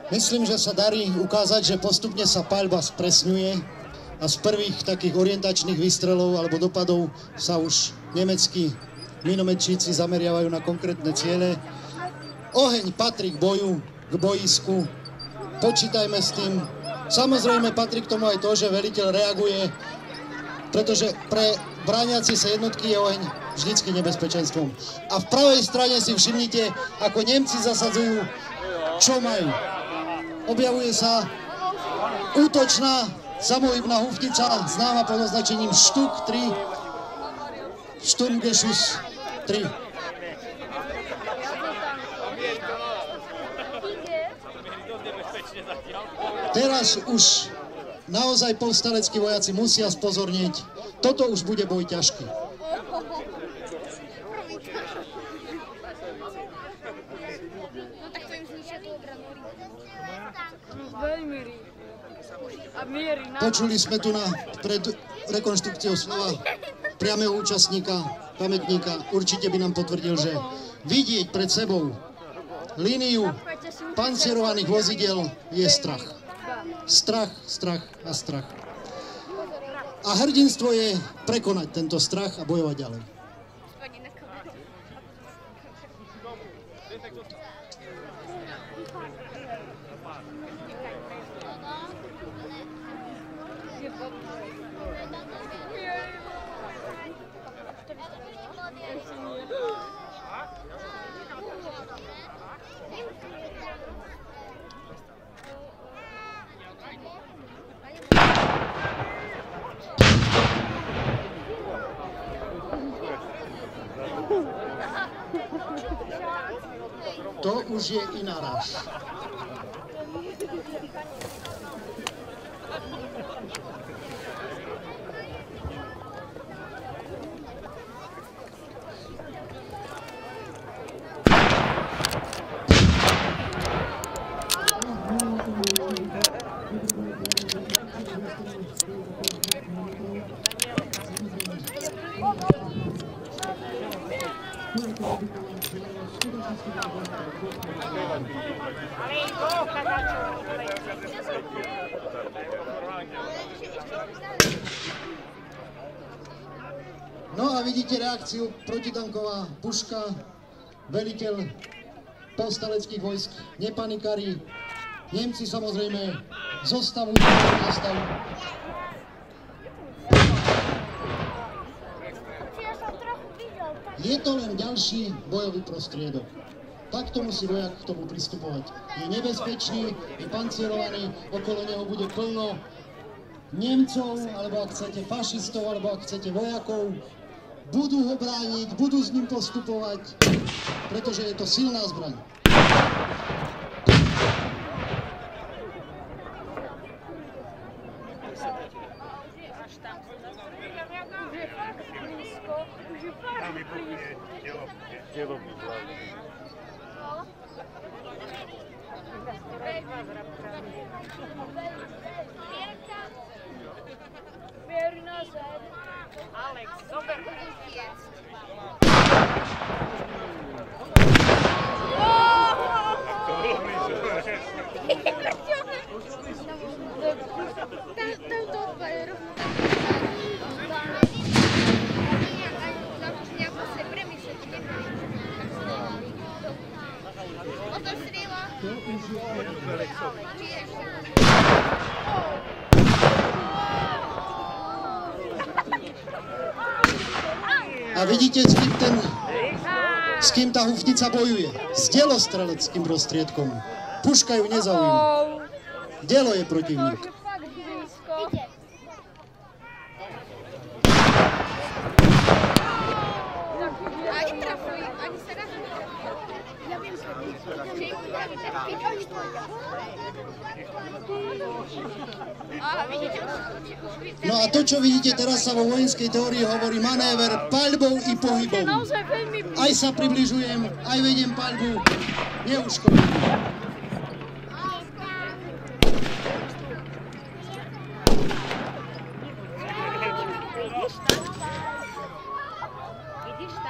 [SPEAKER 2] Myslím, že sa darí ukázať, že postupne sa paľba spresňuje a z prvých takých orientačných výstrelov alebo dopadov sa už nemeckí minometčíci zameriavajú na konkrétne ciele. Oheň patrí k boju, k bojisku. Počítajme s tým. Samozrejme patrí k tomu aj to, že veliteľ reaguje, pretože pre brániaci sa jednotky je oheň vždycky nebezpečenstvom. A v pravej strane si všimnite, ako Nemci zasadzujú, čo majú. Objavuje sa útočná samohybná hufnica, známa pod označením Štuk 3, Sturmgeschuss 3. Teraz už naozaj povstaleckí vojaci musia spozornieť, toto už bude boj ťažký. Počuli sme tu pred rekonštrukciou slova priameho účastníka, pamätníka. Určite by nám potvrdil, že vidieť pred sebou líniu pancierovaných vozidel je strach. Strach, strach a strach. A hrdinstvo je prekonať tento strach a bojovať ďalej. To už je iná ráž. No a vidíte reakciu, protitanková puška, veliteľ povstaleckých vojsk nepanikarí. Nemci samozrejme zostavujú. Je to len ďalší bojový prostriedok. Takto musí vojak k tomu pristupovať. Je nebezpečný, je pancierovaný, okolo neho bude plno Nemcov, alebo ak chcete fašistov, alebo ak chcete vojakov. budú ho brániť, budú s ním postupovať, pretože je to silná zbraň.
[SPEAKER 3] Alex, zober!
[SPEAKER 4] Tam to odpali rovno. Nejako se premyslieť, otostrila.
[SPEAKER 2] A vidíte, s kým tá hufnica bojuje? S delostreleckým prostriedkom. Puška ju nezaujíma. Delo je protivník.
[SPEAKER 4] Ani trafuj, ani sa rafuj. Ja viem, že im upraví tak pičočku.
[SPEAKER 2] No a to, čo vidíte teraz, sa vo vojenskej teórii hovorí manéver paľbou i pohybom. Aj sa približujem, aj vediem paľbu. Neuškodím.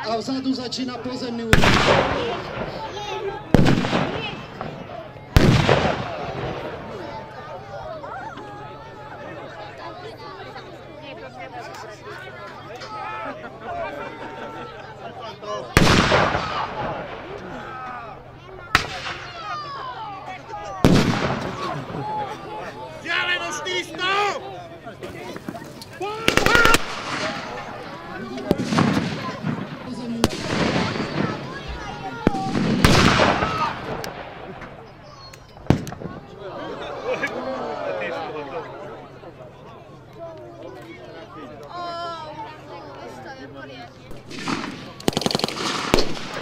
[SPEAKER 2] A vzadu začína pozemný útok.
[SPEAKER 3] Vzdialenosti 100!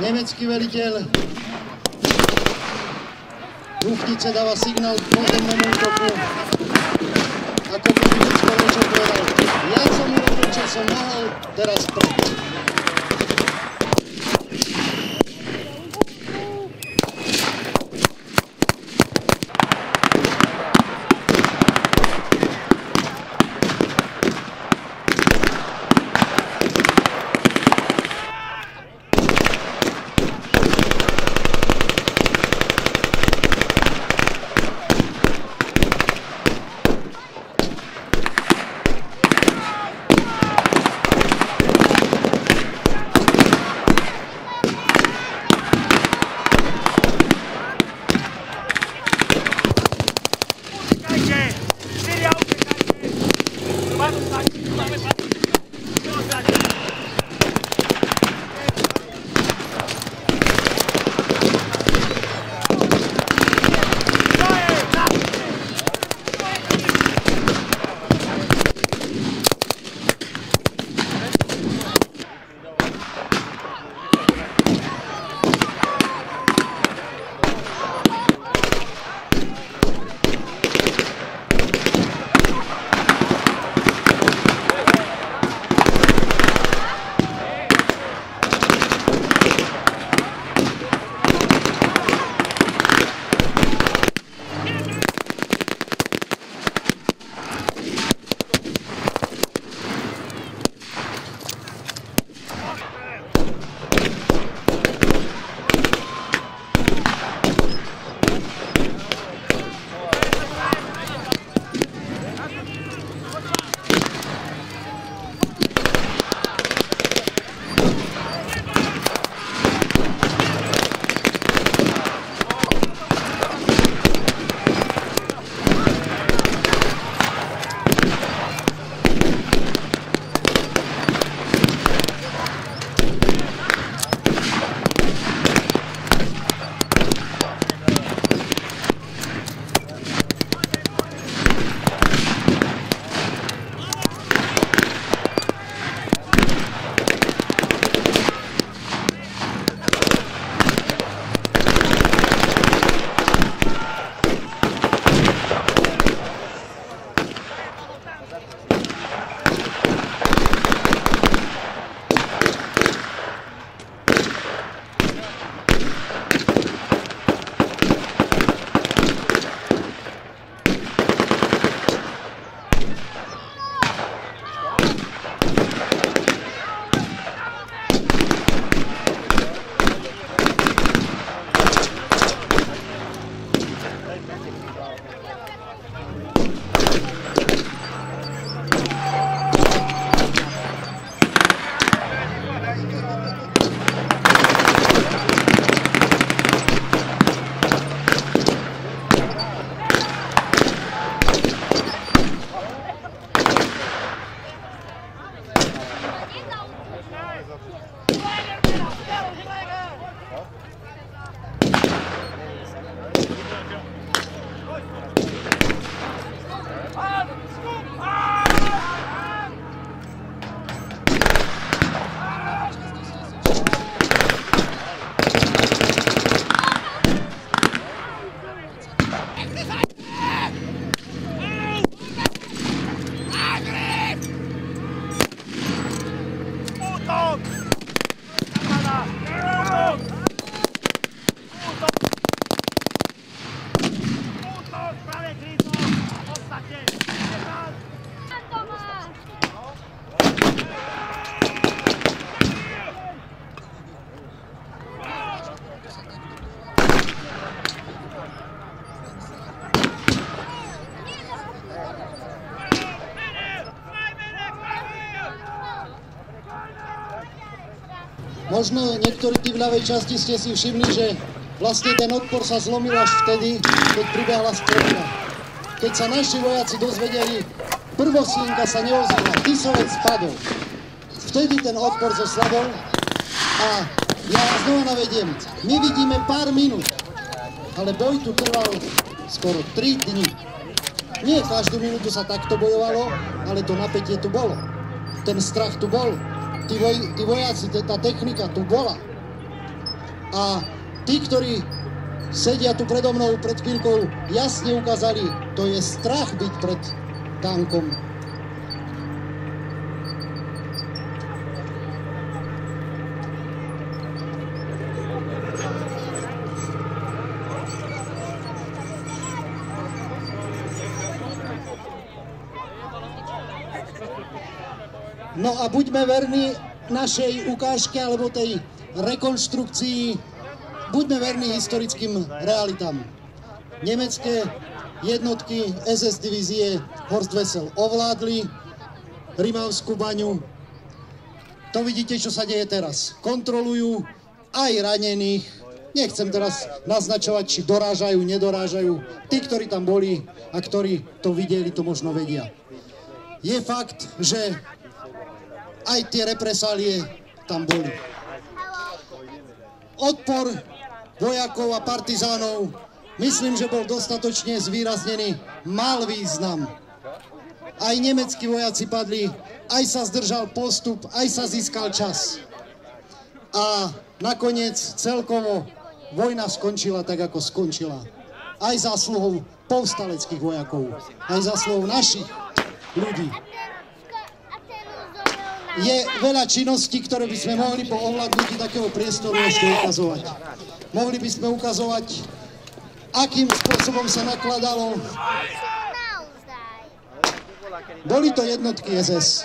[SPEAKER 2] Nemecký veliteľ hufnice dáva signál k pozemnému útoku. Ako by Nemecko večer povedal, ja som urobil, čo som mohol, teraz preč. Možno niektorí tí v ľavej časti ste si všimli, že vlastne ten odpor sa zlomil až vtedy, keď pribehla strelka. Keď sa naši vojaci dozvedeli, prvoslienka sa neozvala, Tisovec spadol. Vtedy ten odpor zoslabol a ja znova navediem, my vidíme pár minút, ale boj tu trval skoro 3 dni. Nie každú minútu sa takto bojovalo, ale to napätie tu bolo. Ten strach tu bol. Tí vojaci, tá technika tu bola. A tí, ktorí sedia tu predo mnou pred chvíľkou, jasne ukázali, to je strach byť pred tankom. No a buďme verní našej ukážke alebo tej rekonštrukcii, buďme verní historickým realitám. Nemecké jednotky SS divízie Horst Wessel ovládli Rimavskú baňu. To vidíte, čo sa deje teraz. Kontrolujú aj ranených. Nechcem teraz naznačovať, či dorážajú, nedorážajú. Tí, ktorí tam boli a ktorí to videli, to možno vedia. Je fakt, že aj tie represálie tam boli. Odpor vojakov a partizánov, myslím, že bol dostatočne zvýraznený, mal význam. Aj nemeckí vojaci padli, aj sa zdržal postup, aj sa získal čas. A nakoniec celkovo vojna skončila tak, ako skončila. Aj zásluhou povstaleckých vojakov, aj zásluhou našich ľudí. Je veľa činností, ktoré by sme mohli po ovládnutí takého priestoru ešte ukazovať. Mohli by sme ukazovať, akým spôsobom sa nakladalo. Boli to jednotky SS.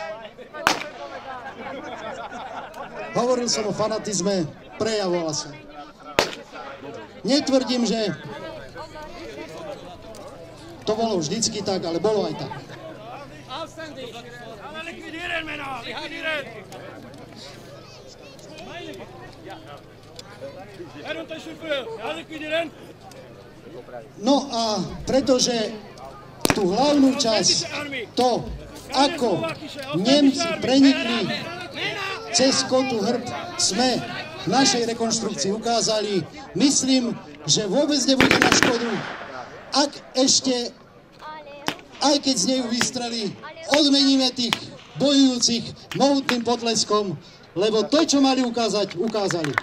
[SPEAKER 2] Hovoril som o fanatizme, prejavovala sa. Netvrdím, že to bolo vždycky tak, ale bolo aj tak. No a pretože tú hlavnú časť, to, ako Nemci prenikli cez Kotu Hrb, sme v našej rekonštrukcii ukázali. Myslím, že vôbec nebude na škodu, ak ešte, aj keď z nej vystrelí, odmeníme tých bojujúcich mohutným potleskom, lebo to, čo mali ukázať, ukázali.